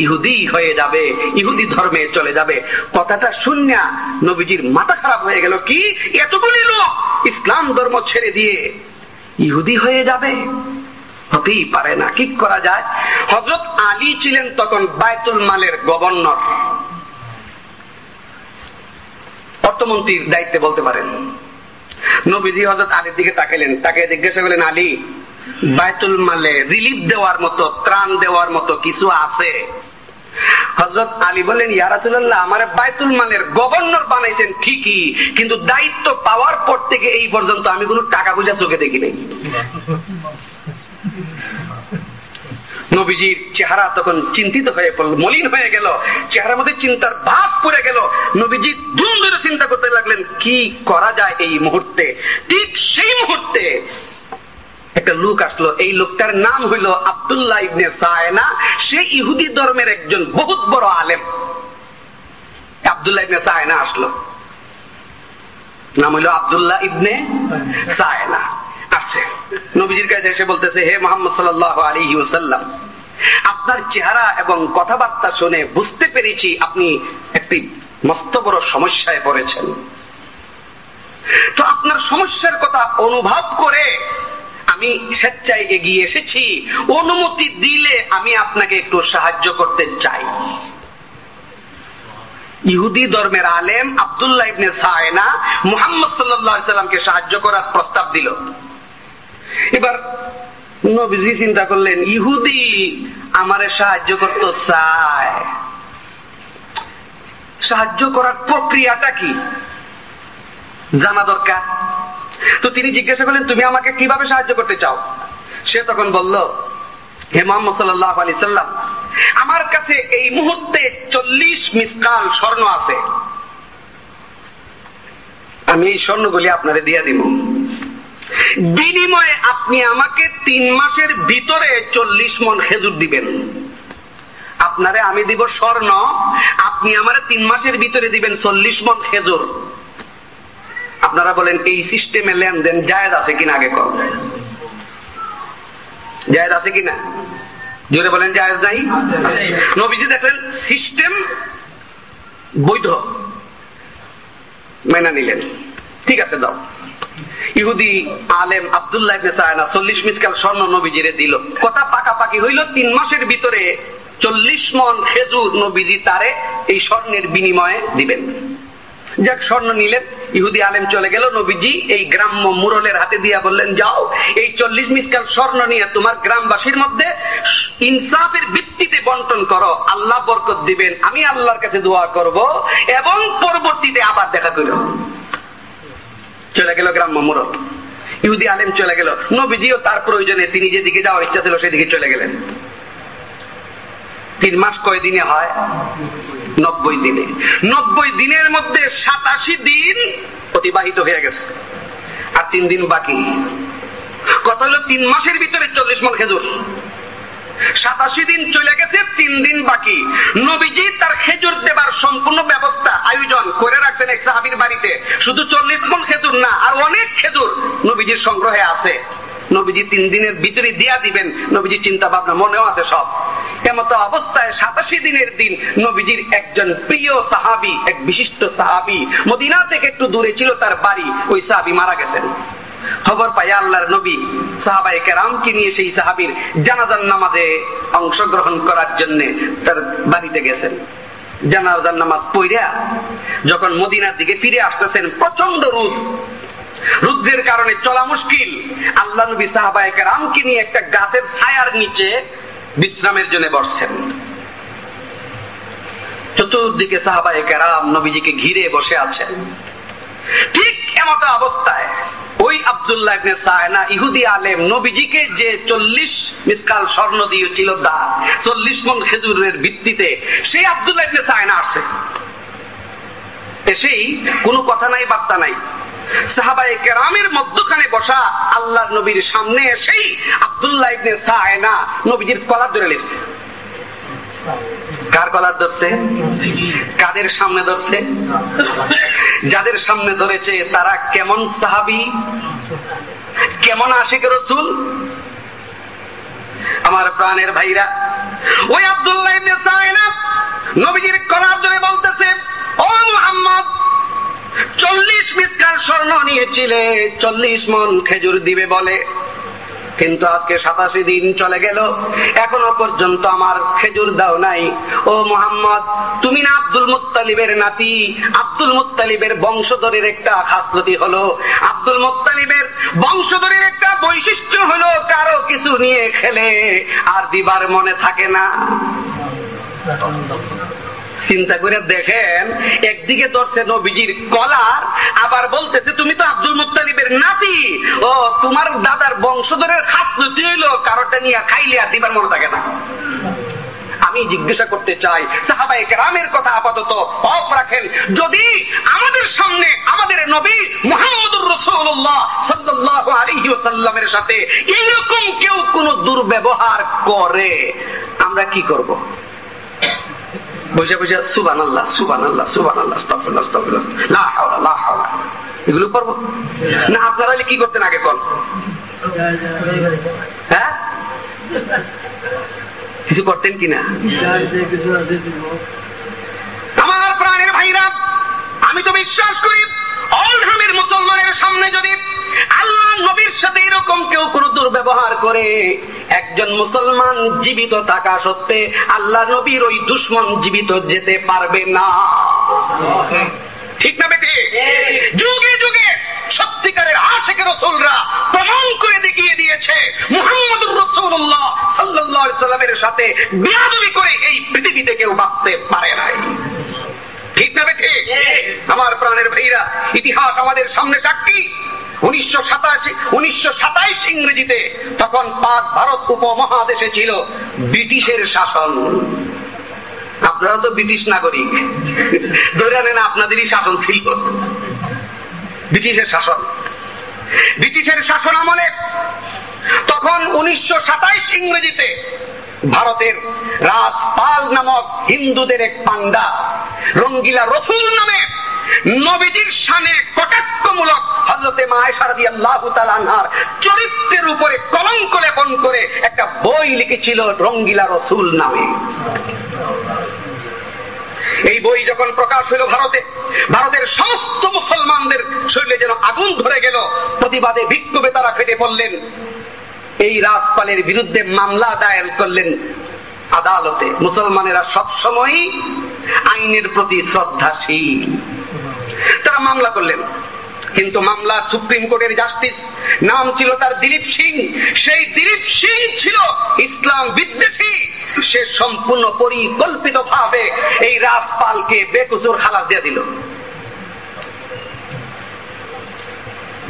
A: ইহুদি হয়ে যাবে, ইহুদি ধর্মে চলে যাবে। কথাটা শুনিয়া নবীজির মাথা খারাপ হয়ে গেল, কি এতগুলি লোক ইসলাম ধর্ম ছেড়ে দিয়ে ইহুদি হয়ে যাবে? হতেই পারে না, কি করা যায়? হযরত আলী আলী ছিলেন তখন বায়তুল মালের গভর্নর, অর্থমন্ত্রীর দায়িত্বে বলতে পারেন। নবীজি হযরত আলীর দিকে তাকাইলেন, তাকে জিজ্ঞাসা করলেন, আলী, বায়তুল মালে রিলিফ দেওয়ার মতো, ত্রাণ দেওয়ার মতো কিছু আছে? হযরত আলী বললেন, ইয়া রাসূলুল্লাহ, আমারে বায়তুল মালের গভর্নর বানাইছেন ঠিকই, কিন্তু দায়িত্ব পাওয়ার পর থেকে এই পর্যন্ত আমি কোনো টাকা পয়সা চোখে দেখি নাই। নবীজির চেহারা তখন চিন্তিত হয়ে পড়ল, মলিন হয়ে গেল, চেহারার মধ্যে চিন্তার ভাব পড়ে গেল। নবীজি ধুম ধরে চিন্তা করতে লাগলেন কি করা যায় এই মুহূর্তে। ঠিক সেই মুহূর্তে একটা লোক আসলো। এই লোকটার নাম হইল আব্দুল্লাহ ইবনে সায়না। সে ইহুদি ধর্মের একজন বহুত বড় আলেম। আব্দুল্লাহ ইবনে সায়না আসলো, নাম হইল আব্দুল্লাহ ইবনে সায়না। আসছে নবীজির কাছে এসে বলতেছে, হে মুহাম্মদ সাল্লাল্লাহু আলাইহি ওয়াসাল্লাম, আপনার চেহারা এবং কথাবার্তা শুনে বুঝতে পেরেছি আপনি একটি মস্ত বড় সমস্যায় পড়েছেন। তো আপনার সমস্যার কথা অনুভব করে আমি স্বেচ্ছায় এগিয়ে এসেছি। অনুমতি দিলে আমি আপনাকে একটু সাহায্য করতে চাই। ইহুদি ধর্মের আলেম আব্দুল্লাহ ইবনে সায়না মুহাম্মদ সাল্লাল্লাহু আলাইহি সাল্লামকে সাহায্য করার প্রস্তাব দিল। এবার নবীজি চিন্তা করলেন, ইহুদি আমারে সাহায্য করতে চায়, সাহায্য করার প্রক্রিয়াটা কি জানা দরকার। তো তিনি জিজ্ঞাসা করলেন, তুমি আমাকে কিভাবে সাহায্য করতে চাও? সে তখন বলল, হে মুহাম্মদ সাল্লাল্লাহু আলাইহি সাল্লাম, আমার কাছে এই মুহূর্তে 40 মিসকাল স্বর্ণ আছে, আমি এই স্বর্ণগুলি আপনারে দিয়ে দিব। বিনিময়ে আপনি আমাকে 3 মাসের ভিতরে 40 মণ খেজুর দিবেন। আপনারে আমি দিব স্বর্ণ, আপনি আমারে 3 মাসের ভিতরে দিবেন 40 মণ খেজুর। আপনারা বলেন এই সিস্টেমে লেনদেন জায়েজ আছে কিনা? আগে কর, জায়েজ আছে কিনা? জোরে বলেন জায়েজ নাই? নবীজি দেখলেন সিস্টেম বৈধ, মেনে নিলেন। ঠিক আছে, দাও। ইহুদি আলেম আব্দুল্লাহ ইবনে সায়না 40 মিসকাল স্বর্ণ নবীজিরে দিল। কথা পাকাপাকি হইল, 3 মাসের ভিতরে 40 মণ খেজুর নবীজি তারে এই স্বর্ণের বিনিময়ে দিবেন। যাক, স্বর্ণ নিলেন, ইহুদি আলেম চলে গেল। নবীজি এই গ্রাম্য মুরলের হাতে দিয়া বললেন, যাও এই 40 মিসকাল স্বর্ণ নিয়ে তোমার গ্রামবাসীর মধ্যে ইনসাফের ভিত্তিতে বন্টন করো, আল্লাহ বরকত দিবেন, আমি আল্লাহর কাছে দোয়া করব এবং পরবর্তীতে আবার দেখা করো। চলে গেল গ্রাম্য মুরল, ইহুদি আলেম চলে গেল। নবীজিও তার প্রয়োজনে তিনি যেদিকে যাওয়ার ইচ্ছা ছিল সেদিকে চলে গেলেন। 3 মাস কয় দিনে হয়? 90 দিনে। 90 দিনের মধ্যে 87 দিন অতিবাহিত হয়ে গেছে, আর 3 দিন বাকি। কত হলো? 3 মাসের ভিতরে 40 মণ খেজুর। 87 দিন চলে গেছে, 3 দিন বাকি। নবীজি তার খেজুর দেবার সম্পূর্ণ ব্যবস্থা আয়োজন করে রাখছেন এক সাহাবীর বাড়িতে। শুধু 40 মণ খেজুর না, আর অনেক খেজুর নবীজির সংগ্রহে আছে। নবীজি 3 দিনের ভিতরে দিয়া দিবেন, নবীজির চিন্তা ভাবনা মনেও আছে সব। এমত অবস্থায় 87 দিনের দিন নবীজির একজন প্রিয় সাহাবী, এক বিশিষ্ট সাহাবী, মদিনা থেকে একটু দূরে ছিল তার বাড়ি, ওই সাহাবী মারা গেছেন। খবর পাইয়া আল্লাহর নবী সাহাবায়ে কেরামকে নিয়ে সেই সাহাবীর জানাজার নামাজে অংশগ্রহণ করার জন্য তার বাড়িতে গেছেন। জানাজার নামাজ পড়িয়া যখন মদিনার দিকে ফিরে আসতেছেন, প্রচন্ড রোদ, রুদ্রের কারণে চলা মুশকিল। আল্লাহ নবী সাহাবায়ে কেরামকে নিয়ে একটা গাছের ছায়ার নিচে বিশ্রামের জন্য বসছেন। চতুর্দিকে সাহাবায়ে কেরাম নবীজিকে ঘিরে বসে আছেন। ঠিক এমত অবস্থায় ওই আব্দুল্লাহ ইবনে সায়না ইহুদি আলেম নবীজিকে যে 40 মিসকাল স্বর্ণ দিয়েছিল দান, 40 মণ খেজুরের ভিত্তিতে, সেই আব্দুল্লাহ ইবনে সায়না আসছে। এসেই কোনো কথা নাই, বার্তা নাই, সাহাবায়ে কেরামের মধ্যখানে বসা আল্লাহর নবীর সামনে এসেই আব্দুল্লাহ ইবনে সায়না নবীজির কলার ধরে নিয়েছে। কার কলার ধরছে? কাদের সামনে ধরছে? যাদের সামনে ধরেছে তারা কেমন সাহাবী, কেমন আশিক রাসূল। আমার প্রাণের ভাইরা, ওই আব্দুল্লাহ ইবনে সায়না নবীজির কলার ধরে বলতেছে, ও মুহাম্মদ, 40 মিসকাল স্বর্ণ নিয়েছিলে, 40 মণ খেজুর দিবে বলে, কিন্তু আজকে 87 দিন চলে গেল, এখনো পর্যন্ত আমার খেজুর দাও নাই। ও মুহাম্মদ, তুমি না আব্দুল মুত্তালিবের নাতি? আব্দুল মুত্তালিবের বংশধরের একটা খাসলতি হলো, আব্দুল মুত্তালিবের বংশধরের একটা বৈশিষ্ট্য হলো কারো কিছু নিয়ে খেলে আর দিবার মনে থাকে না। চিন্তা করে দেখেন, একদিকে ধরছে নবীজির কলার, আবার বলতেছে তুমি তো আব্দুল মুত্তালিবের নাতি, ও তোমার দাদার বংশধরের খাসলতি হইলো কারোটা নিয়ে খাইলে আর দিবার মনে থাকে না। আমি জিজ্ঞাসা করতে চাই, সাহাবায়ে কেরামের কথা আপাতত অফ রাখেন, যদি আমাদের সামনে আমাদের নবী মুহাম্মদুর রাসূলুল্লাহ সাল্লাল্লাহু আলাইহি ওয়াসাল্লামের সাথে এরকম কেউ কোন দুর্ব্যবহার করে, আমরা কি করব? বসে বসে সুবহানাল্লাহ সুবহানাল্লাহ সুবহানাল্লাহ আস্তাগফিরুল্লাহ আস্তাগফিরুল্লাহ লা হাওলা লা হাওলা এগুলো করব না? আপনারা কি করতেন আগে কোন? হ্যাঁ, কিছু করতেন কিনা? আমার প্রাণের ভাইরা, আমি তো বিশ্বাস করি অলরামের মুসলমানের সামনে যদি আল্লাহ নবীর সাথে এরকম কেউ কোন দুর্ব্যবহার করে, একজন মুসলমান জীবিত থাকা সত্ত্বে আল্লাহ নবীর ওই দুশমন জীবিত যেতে পারবে না। ঠিক না বেটি? যুগে যুগে সত্যিকারের আশিকে রাসূলরা প্রমাণ করে দেখিয়ে দিয়েছে মুহাম্মদুর রাসূলুল্লাহ সাল্লাল্লাহু আলাইহি সাল্লামের সাথে বেয়াদবি করে এই পৃথিবীতে কেউ বাঁচতে পারে নাই। ঠিক না বেটি? আমার প্রাণের ভাইরা, ইতিহাস আমাদের সামনে সাক্ষী। 1927 ইংরেজিতে, তখন পাক ভারত উপমহাদেশে ছিল ব্রিটিশের শাসন। আপনারা তো ব্রিটিশ নাগরিক, ধরে নেন আপনাদেরই শাসন ছিল, ব্রিটিশের শাসন। ব্রিটিশের শাসন আমলে তখন 1927 ইংরেজিতে ভারতের রাজপাল নামক হিন্দুদের এক পান্ডা রঙ্গিলা রসুল নামে নবীজির শানে কটাক্ষমূলক হযরতে মা আয়েশা রাদিয়াল্লাহু তাআলা আনহার চরিত্রের উপরে কলঙ্ক লেপন করে একটা বই লিখেছিল রঙ্গিলা রসুল নামে। এই বই যখন প্রকাশ হলো ভারতে, ভারতের সমস্ত মুসলমানদের শরীরে যেন আগুন ধরে গেল। প্রতিবাদে বিক্ষোভে তারা ফেটে পড়লেন, এই রাজপালের বিরুদ্ধে মামলা দায়ের করলেন আদালতে। মুসলমানেরা সবসময় আইনের প্রতি শ্রদ্ধাশীল, তারা মামলা করলেন। কিন্তু মামলা সুপ্রিম কোর্টের জাস্টিস, নাম ছিল তার দিলীপ সিং। সেই দিলীপ সিং ছিল ইসলাম বিদ্বেষী। সে সম্পূর্ণ পরিকল্পিত ভাবে এই রাজপালকে বেকসুর খালাস দিয়ে দিল।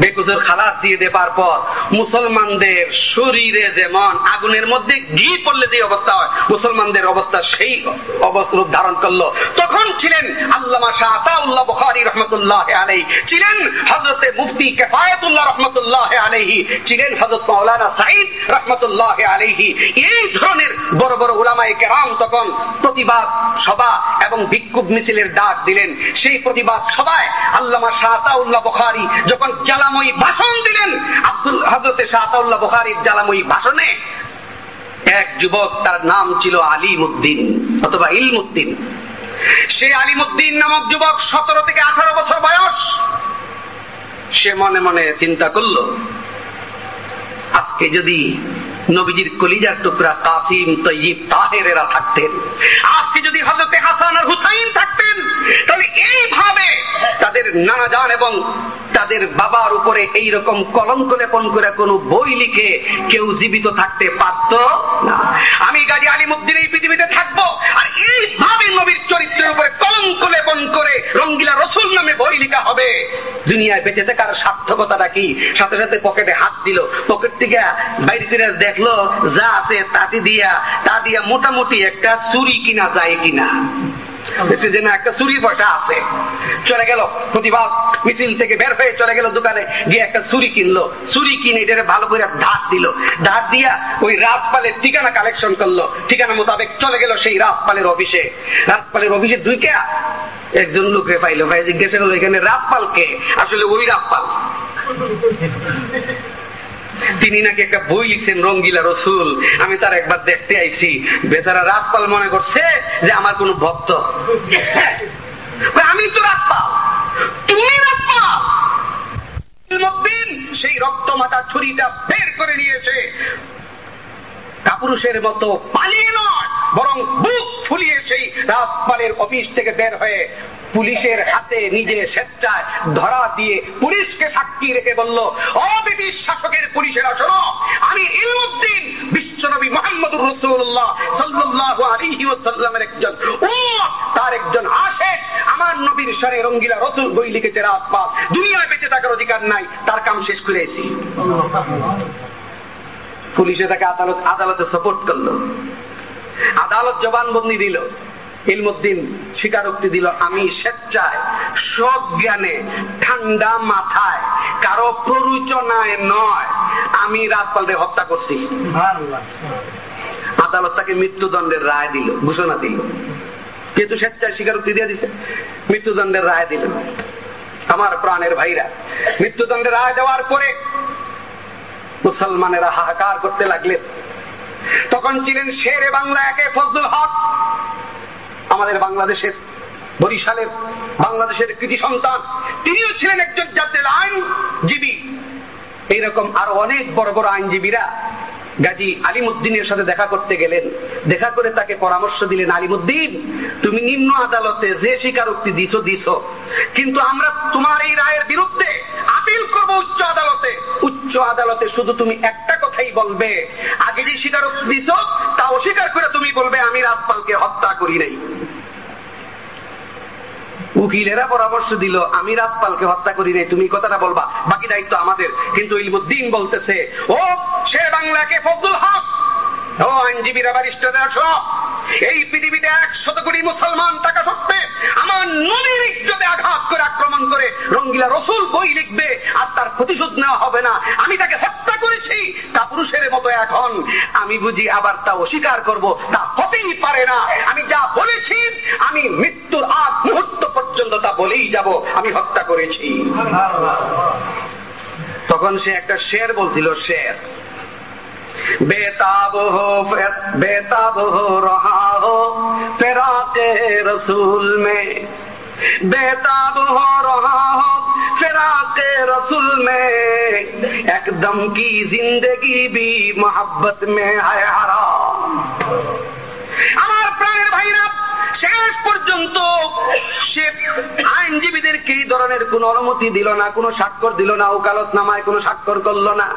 A: বেকসুর খালাস দিয়ে দেবার পর মুসলমানদের শরীরে যেমন আগুনের মধ্যে ঘি পড়লে যে অবস্থা হয়, মুসলমানদের অবস্থা সেই অবস্থারূপ ধারণ করলো। তখন ছিলেন আল্লামা শাহ আতাউল্লাহ বুখারী রাহমাতুল্লাহি আলাইহি, ছিলেন হযরতে মুফতি কিফায়াতুল্লাহ রাহমাতুল্লাহি আলাইহি, ছিলেন হযরত মাওলানা সাঈদ রাহমাতুল্লাহি আলাইহি। এই ধরনের বড় বড় উলামায়ে কেরাম তখন প্রতিবাদ সভা এবং বিক্ষোভ মিছিলের ডাক দিলেন। সেই প্রতিবাদ সভায় আল্লামা শাহ আতাউল্লাহ বুখারী যখন জালাময়ী ভাষণ দিলেন, হযরতে শাহ আতাউল্লাহ বুখারীর জালাময়ী ভাষণে এক যুবক, তার নাম ছিল আলিমউদ্দিন অথবা ইলমউদ্দিন। সেই আলিমউদ্দিন নামক যুবক 17 থেকে 18 বছর বয়স। সে মনে মনে চিন্তা করলো, আজকে যদি নবীজির কলিজার টুকরা কাসিম, তয়্যিব, তাহেরেরা থাকতেন, আজকে যদি হযরতে হাসান আর হুসাইন থাকতেন, তাহলে এইভাবে তাদের নানা জান এবং তাদের বাবার উপরে এইরকম কলঙ্ক লেপন করে কোন বই লিখে কেউ জীবিত থাকতে পারত না। আমি গাজী আলিমউদ্দিন এই পৃথিবীতে থাকবো, আর এইভাবে নবীর চরিত্রের উপরে কলঙ্ক লেপন করে রঙ্গিলা রসুল নামে বই লেখা হবে। দুনিয়ায় বেঁচে থাকার সার্থকতাটা কি? সাথে সাথে পকেটে হাত দিল, পকেট থেকে বাইরে করে দেখলো যা আছে তা দিয়া মোটামুটি একটা চুরি কিনা যায় কিনা, একটা চুরি পয়সা আছে। চলে গেল প্রতিবাদ মিছিল থেকে বের হয়ে চলে গেল দোকানে গিয়ে একটা চুরি কিনলো। চুরি কিনে এটা ভালো করে ধার দিল, ধার দিয়া ওই রাজপালের ঠিকানা কালেকশন করলো। ঠিকানা মোতাবেক চলে গেল সেই রাজপালের অফিসে। রাজপালের অফিসে দুইটা একজন লোকে পাইলো, ভাই জিজ্ঞাসা করলো এখানে রাজপাল কে? আসলে ওই রাজপাল, তিনি নাকি একটা বই লিখছেন রঙ্গিলা রসুল, আমি তার একবার দেখতে আইছি। বেচারা রাজপাল মনে করছে যে আমার কোন ভক্ত। আমি তো রাজপাল, তুমি রাজপাল, ইলমুদ্দিন সেই রক্তমাখা ছুরিটা বের করে নিয়েছে, কাপুরুষের মতো পালিয়ে নয় বরং বুক ফুলিয়ে সেই রাজপালের অফিস থেকে বের হয়ে পুলিশের হাতে নিজে স্বেচ্ছায় ধরা দিয়ে পুলিশকে সাক্ষী রেখে বলল, ও ব্রিটিশ শাসকের পুলিশেরা শোনো, আমি ইলমুদ্দিন বিশ্বনবী মুহাম্মদুর রাসূলুল্লাহ সাল্লাল্লাহু আলাইহি ওয়াসাল্লামের একজন উম্মত, তার একজন আশিক, আমার নবীর শানে রঙ্গিলা রাসূল বই লিখেছে রাজপাল, দুনিয়ায় বেঁচে থাকার অধিকার নাই, তার কাম শেষ করেছি। পুলিশে তাকে আদালতে সাপোর্ট করলো, আদালত জবানবন্দি দিল, ইলমুদ্দিন স্বীকারোক্তি দিল, আমি স্বেচ্ছায় সজ্ঞানে ঠান্ডা মাথায় কারো প্ররোচনায় নয় আমি রাজপালকে হত্যা করছি। আদালত তাকে মৃত্যুদণ্ডের রায় দিল, ঘোষণা দিল, কিন্তু স্বেচ্ছায় স্বীকারোক্তি দিয়ে দিছে, মৃত্যুদণ্ডের রায় দিল। আমার প্রাণের ভাইরা, মৃত্যুদণ্ডের রায় দেওয়ার পরে মুসলমানেরা হাহাকার করতে লাগলেন। তখন ছিলেন শেরে বাংলা একে ফজলুল হক, আমাদের বাংলাদেশের বরিশালের বাংলাদেশের কৃতি সন্তান, তিনিও ছিলেন একজন জাতীয় আইনজীবী। এইরকম আরো অনেক বড় বড় আইনজীবীরা গাজী আলিমুদ্দিনের সাথে দেখা করতে গেলেন, দেখা করে তাকে পরামর্শ দিলেন, আলিমুদ্দিন তুমি নিম্ন আদালতে যে স্বীকারোক্তি দিছো, কিন্তু আমরা তোমার এই রায়ের বিরুদ্ধে আপিল করবো উচ্চ আদালতে। উচ্চ আদালতে শুধু তুমি একটা কথাই বলবে, আগে যে স্বীকারোক্তি দিছো তা অস্বীকার করে তুমি বলবে আমি রাজপালকে হত্যা করি নাই। উকিলেরা পরামর্শ দিল, আমি রাজপালকে হত্যা করি নাই, তুমি কথাটা বলবা, বাকি দায়িত্ব আমাদের। কিন্তু ইলমুদ্দিন বলতেছে, ও শের বাংলাকে ফজলুল হক, ও আইনজীবীরা ব্যারিস্টাররা শোনো, এই পৃথিবীতে 100 কোটি মুসলমান থাকা সত্ত্বে আমার নবীর ইজ্জতে আঘাত করে আক্রমণ করে রঙ্গিলা রাসূল বই লিখবে আর তার প্রতিশোধ নেওয়া হবে না, আমি তাকে হত্যা করেছি কাপুরুষের মতো, এখন আমি বুঝি আবার তা অস্বীকার করব? তা হতেই পারে না, আমি যা বলেছি আমি মৃত্যুর আগ মুহূর্ত পর্যন্ত তা বলেই যাব, আমি হত্যা করেছি। তখন সে একটা শের বলছিল, শের बेताब हो रहा हो फिराके रसूल में, बेताब हो रहा हो फिराके रसूल में, एकदम की जिंदगी भी मोहब्बत में है हराम। আমার প্রাণের ভাইরা, শেষ পর্যন্ত সে আইনজীবীদের কি ধরনের কোন অনুমতি দিল না, কোন স্বাক্ষর দিল না, ওকালতনামায় কোন স্বাক্ষর করলো না।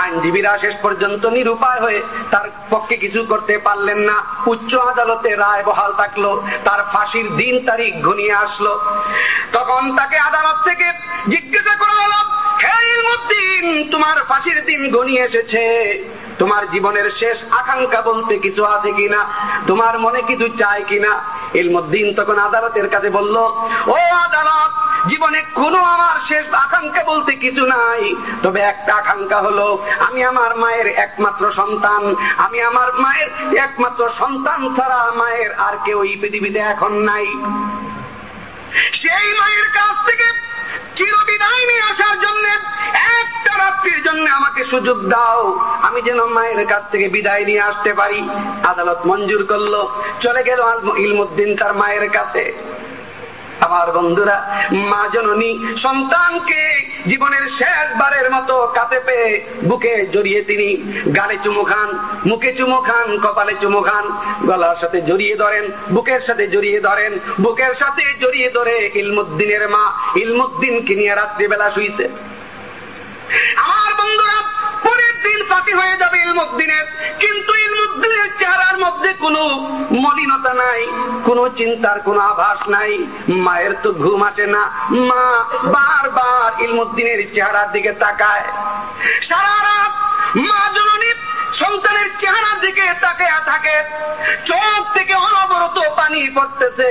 A: আইনজীবীরা শেষ পর্যন্ত নিরুপায় হয়ে তার পক্ষে কিছু করতে পারলেন না। উচ্চ আদালতে রায় বহাল থাকলো, তার ফাঁসির দিন তারিখ ঘনিয়ে আসলো। তখন তাকে আদালত থেকে জিজ্ঞাসা করা হলো, হে ইলমুদ্দিন, তোমার ফাঁসির দিন ঘনিয়ে এসেছে, তোমার জীবনের শেষ আকাঙ্ক্ষা বলতে কিছু আছে কিনা, তোমার মনে কিছু চাই কিনা? ইলমুদ্দিন তখন আদালতের কাছে বলল, ও আদালত, জীবনে কোনো আমার শেষ আকাঙ্ক্ষা বলতে কিছু নাই, তবে একটা আকাঙ্ক্ষা হলো আমি আমার মায়ের একমাত্র সন্তান, আমি আমার মায়ের একমাত্র সন্তান ছাড়া মায়ের আর কেউ এই পৃথিবীতে এখন নাই। সেই মায়ের কাছ থেকে চিরবিদায় নিয়ে আসার জন্য একটা রাত্রির জন্য আমাকে সুযোগ দাও, আমি যেন মায়ের কাছ থেকে বিদায় নিয়ে আসতে পারি। আদালত মঞ্জুর করলো, চলে গেল ইলমুদ্দিন তার মায়ের কাছে। আমার বন্ধুরা, মা জননী সন্তানকে জীবনের শেষবারের মতো কাছে পেয়ে বুকে জড়িয়ে তিনি গালে চুমু খান, মুখে চুমু খান, কপালে চুমু খান, গলার সাথে জড়িয়ে ধরেন, বুকের সাথে জড়িয়ে ধরেন, বুকের সাথে জড়িয়ে ধরে ইলমুদ্দিনের মা ইলমুদ্দিনকে নিয়ে রাত্রিবেলা শুইছে। আমার বন্ধুরা, পরের দিন ফাঁসি হয়ে যাবে ইলমুদ্দিনের, কিন্তু ইলমুদ্দিনের চেহারার মধ্যে কোনো মলিনতা নাই, কোনো চিন্তার কোনো আভাস নাই। মায়ের তো ঘুম আসে না, মা বারবার ইলমুদ্দিনের চেহারার দিকে তাকায়। সারা রাত মা জননী সন্তানের চেহারার দিকে তাকিয়ে থাকে, চোখ থেকে অনবরত পানি পড়তেছে।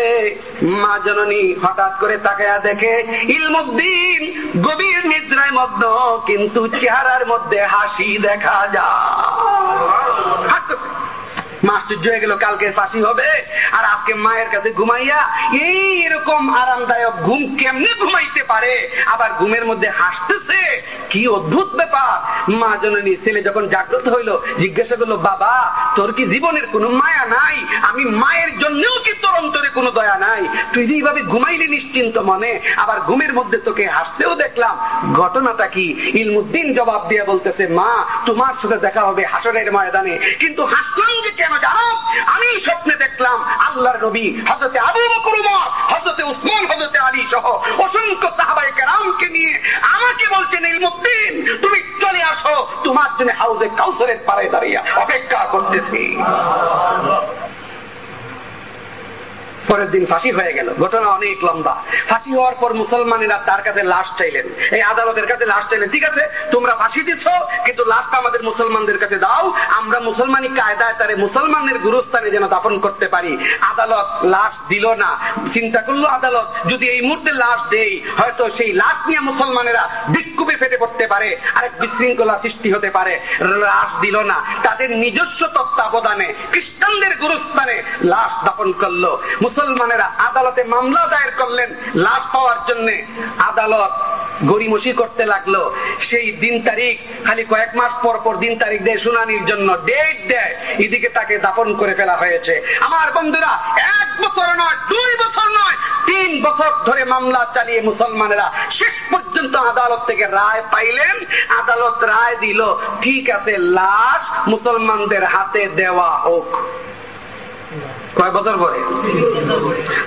A: মা জননী হঠাৎ করে তাকিয়ে দেখে ইলমুদ্দিন গভীর নিদ্রায় মগ্ন, কিন্তু চেহারার মধ্যে হাসি দেখা যায়। আশ্চর্য হয়ে গেল, কালকে ফাঁসি হবে আর আজকে মায়ের কাছে ঘুমাইয়া এইরকম আরামদায়ক ঘুম কেমনে ঘুমাইতে পারে, আবার ঘুমের মধ্যে হাসতেছে, কি অদ্ভুত ব্যাপার। মা জননী ছেলে যখন জাগ্রত হইলো জিজ্ঞাসা করলো, বাবা তোর কি জীবনের কোনো মায়া নাই? আমি মায়ের জন্যও কি তোর অন্তরে কোনো দয়া নাই? তুই যে এইভাবে ঘুমাইলি নিশ্চিন্ত মনে, আবার ঘুমের মধ্যে তোকে হাসতেও দেখলাম, ঘটনাটা কি? ইলমুদ্দিন জবাব দিয়ে বলতেছে, মা তোমার সাথে দেখা হবে হাসরের ময়দানে, কিন্তু হাসলাম যে কেন জানো? আমি স্বপ্নে দেখলাম আল্লাহর নবী হযরতে আবু বকর, ওমর, হযরতে উসমান, হযরতে আলী সহ অসংখ্য সাহাবায়ে কেরামকে নিয়ে আমাকে বলছেন, ইলমুদ্দিন তুমি চলে আসো, তোমার জন্য হাউজে কাউসারের পাড়ে দাঁড়িয়ে অপেক্ষা করতেছি। পরের দিন ফাঁসি হয়ে গেল। ঘটনা অনেক লম্বা। ফাঁসি হওয়ার পর মুসলমানেরা তার কাছে লাশ চাইলেন, এই আদালতের কাছে লাশ চাইলেন। ঠিক আছে, তোমরা ফাঁসি দিচ্ছ, কিন্তু লাশটা আমাদের মুসলমানদের কাছে দাও, আমরা মুসলমানি কায়দায় তারে মুসলমানের গুরুস্থানে যেন দাফন করতে পারি। আদালত লাশ দিল না। চিন্তা করলো আদালত, যদি এই মুহূর্তে লাশ দেই, হয়তো সেই লাশ নিয়ে মুসলমানেরা বিক্ষোভে ফেটে পড়তে পারে, আরেক বিশৃঙ্খলা সৃষ্টি হতে পারে। লাশ দিল না, তাদের নিজস্ব তত্ত্বাবধানে খ্রিস্টানদের গুরুস্থানে লাশ দাফন করলো। মুসলমানেরা আদালতে মামলা দায়ের করলেন লাশ পাওয়ার জন্য। আদালত গড়িমসি করতে লাগলো। সেই দিন তারিখ খালি কয়েক মাস পর পর দিন তারিখ দেয় শুনানির জন্য, ডেট দেয়। এদিকে তাকে দাফন করে ফেলা হয়েছে। আমার বন্ধুরা, 1 বছর নয়, 2 বছর নয়, 3 বছর ধরে মামলা চালিয়ে মুসলমানেরা শেষ পর্যন্ত আদালত থেকে রায় পাইলেন। আদালত রায় দিল, ঠিক আছে, লাশ মুসলমানদের হাতে দেওয়া হোক। কয় বছর পরে?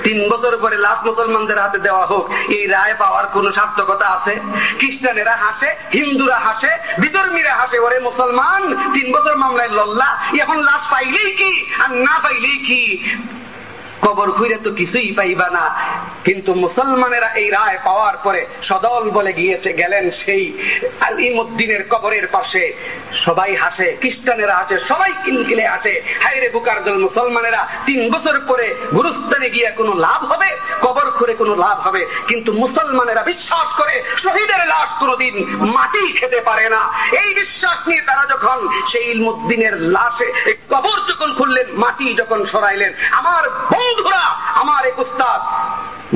A: 3 বছর পরে লাশ মুসলমানদের হাতে দেওয়া হোক। এই রায় পাওয়ার কোন সার্থকতা আছে? খ্রিস্টানেরা হাসে, হিন্দুরা হাসে, বিধর্মীরা হাসে, ওরে মুসলমান 3 বছর মামলায় লড়লা, এখন লাশ পাইলেই কি আর না পাইলেই কি, কবর খুঁড়ে তো কিছুই পাইবা না। কিন্তু মুসলমানেরা এই রায় পাওয়ার পরে সদল বলে গেলেন সেই আলিমুদ্দিনের কবরের পাশে। সবাই হাসে, খ্রিস্টানেরা হাসে, সবাই কিলকিলে হাসে। হায়রে বুকার দল মুসলমানেরা, 3 বছর পরে গুরুস্থানে গিয়ে কোনো লাভ হবে? কবর খুঁড়ে কোনো লাভ হবে? কিন্তু মুসলমানেরা বিশ্বাস করে শহীদের লাশ কোনোদিন মাটি খেতে পারে না। এই বিশ্বাস নিয়ে তারা যখন সেই ইলমুদ্দিনের লাশে কবর যখন খুললেন, মাটি যখন সরাইলেন, আমার বন্ধুরা, আমার এক উস্তাদ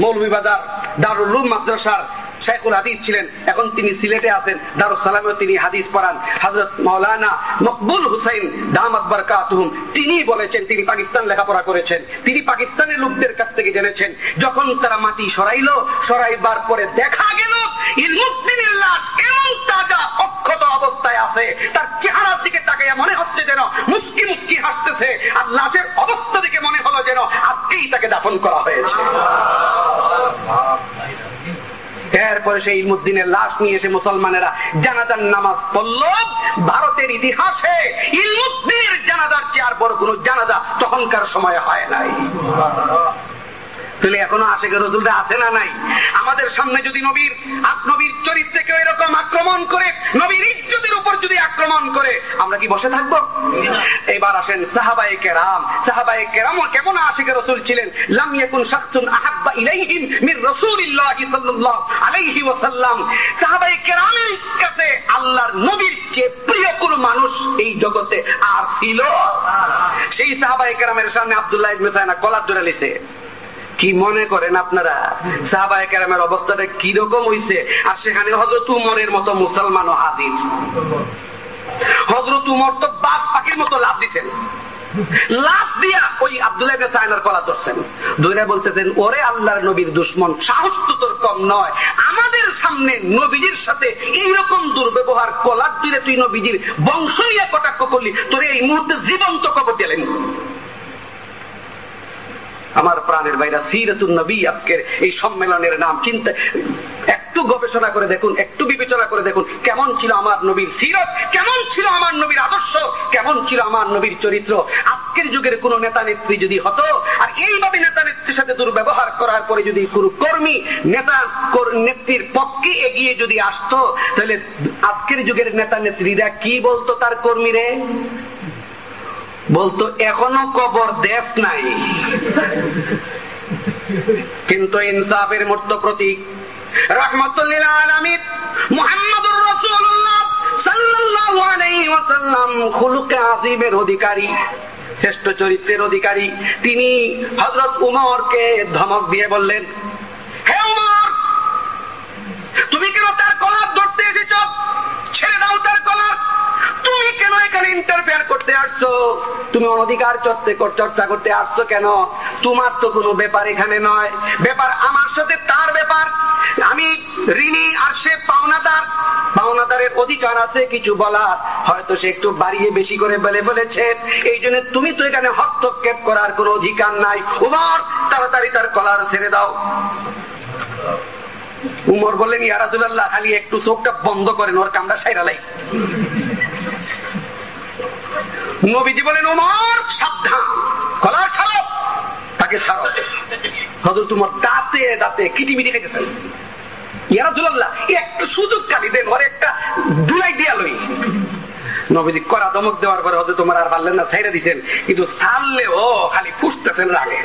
A: মৌলভী বাজার দারুল উলুম মাদ্রাসার শাইখুল হাদিস ছিলেন, এখন তিনি সিলেটে আছেন, দারুস সালামে তিনি হাদিস পড়ান, হযরত মাওলানা মকবুল হুসাইন দামাত বারাকাতুহুম, তিনি বলেছেন, তিনি পাকিস্তান লেখাপড়া করেছেন, তিনি পাকিস্তানের লোকদের কাছ থেকে জেনেছেন, যখন তারা মাটি সরাইবার পরে দেখা গেল ইলমুদ্দিনের লাশ এমন তাজা অক্ষত অবস্থায় আছে, তার চেহারার দিকে তাকিয়ে মনে হচ্ছে যেন মুস্কি মুস্কি হাসতেছে, আর লাশের অবস্থা দেখে মনে হলো যেন আজকেই তাকে দাফন করা হয়েছে। এরপরে সেই ইলমুদ্দিনের লাশ নিয়ে এসে মুসলমানেরা জানাজার নামাজ পড়ল। ভারতের ইতিহাসে ইলমুদ্দিনের জানাজার চেয়ে আর বড় কোন জানাজা তখনকার সময় হয় নাই। তাহলে এখনো আশিকে রাসূলরা আছে না নাই? আমাদের সামনে যদি নবীর চরিত্রে কেউ এরকম আক্রমণ করে, নবীর ইজ্জতের উপর যদি আক্রমণ করে, আমরা কি বসে থাকবো? এবার আসেন সাহাবায়ে কেরাম কেমন আশিকে রাসূল ছিলেন। লাম ইয়াকুন শাখসুন আহাব্বা ইলাইহিম মির রাসূলিল্লাহি সাল্লাল্লাহু আলাইহি ওয়াসাল্লাম। সাহাবায়ে কেরামের কাছে আল্লাহর নবীর চেয়ে প্রিয় কোন মানুষ এই জগতে আর ছিল? সেই সাহাবায়ে কেরামের সামনে আব্দুল্লাহ ইবনে সায়না কলার ধরে লিছে। কি মনে করেন আপনারা সাহাবায়ে কেরামের অবস্থাটা কি রকম হইছে? আর সেখানে হযরত উমরের মতো মুসলমানও হাজির। হযরত উমর তো বাঘ পাখির মতো লাফ দিতেন, লাফ দিয়া ওই আব্দুল্লাহ ইবনে সায়নার কলা ধরছেন, ধরে বলতেছেন, ওরে আল্লাহর নবীর দুশমন, সাহস তো তোর কম নয়, আমাদের সামনে নবীজির সাথে এইরকম দুর্ব্যবহার, কলার ধরে তুই নবীজির বংশ নিয়ে কটাক্ষ করলি, তোরে এই মুহূর্তে জীবন্ত কবর দিলেন। আমার প্রাণের ভাইরা, সিরাতুন নবী আজকের এই সম্মেলনের নাম। চিন্তা একটু গবেষণা করে দেখুন, একটু বিবেচনা করে দেখুন, কেমন ছিল আমার নবীর সিরত, কেমন ছিল আমার নবীর আদর্শ, কেমন ছিল আমার নবীর চরিত্র। আজকের যুগের কোন নেতা নেত্রী যদি হতো, আর এইভাবে নেতা নেত্রীর সাথে দুর্ব্যবহার করার পরে যদি কোনো কর্মী নেতা নেত্রীর পক্ষে এগিয়ে যদি আসতো, তাহলে আজকের যুগের নেতা নেত্রীরা কি বলতো তার কর্মীরে? বলতো এখনো কবর দেশ নাই। কিন্তু ইনসাফের মূর্ত প্রতীক রাহমাতুল লিল আলামিন মুহাম্মদুর রাসূলুল্লাহ সাল্লাল্লাহু আলাইহি ওয়াসাল্লাম খুলুকে আযীমের অধিকারী, শ্রেষ্ঠ চরিত্রের অধিকারী, তিনি হযরত উমরকে ধমক দিয়ে বললেন, হে উমর, তুমি কেন তার কলার ধরতে এসেছো? ছেড়ে দাও তার কলার। তুমি কেন এখানে ইন্টারফেয়ার করতে আসছো, তুমি অনধিকার চর্চা করতে আসছো কেন? তোমার তো কোনো ব্যাপার এখানে নয়, ব্যাপার আমার সাথে তার ব্যাপার। আমি ঋণী আর সে পাওনাদার, পাওনাদারের অধিকার আছে কিছু বলার, হয়তো সে একটু বাড়িয়ে বেশি করে বলে ফেলেছে, এই জন্য তুমি তো এখানে হস্তক্ষেপ করার কোনো অধিকার নাই। উমর তাড়াতাড়ি তার কলার ছেড়ে দাও। উমর বললেন, ইয়া রাসূলুল্লাহ, খালি একটু চোখটা বন্ধ করেন, ওর কামড়া সাইরালাই। নবীজি বলেন, উমর সাবধান, কলার ছাড়ো, তাকে ছাড়ো। হযরত উমর দাঁতে দাঁতে কিটিমিটি খাইতেছেন। ইয়া রাসূলুল্লাহ, একটু সুযোগ খালি দেন, ওর একটা দুলাই দিয়া লই। নবীজি কড়া ধমক দেওয়ার পরে হযরত উমর আর পারলেন না, ছাইরা দিয়েছেন, কিন্তু ছাড়লেও খালি ফুসতেছেন রাগে।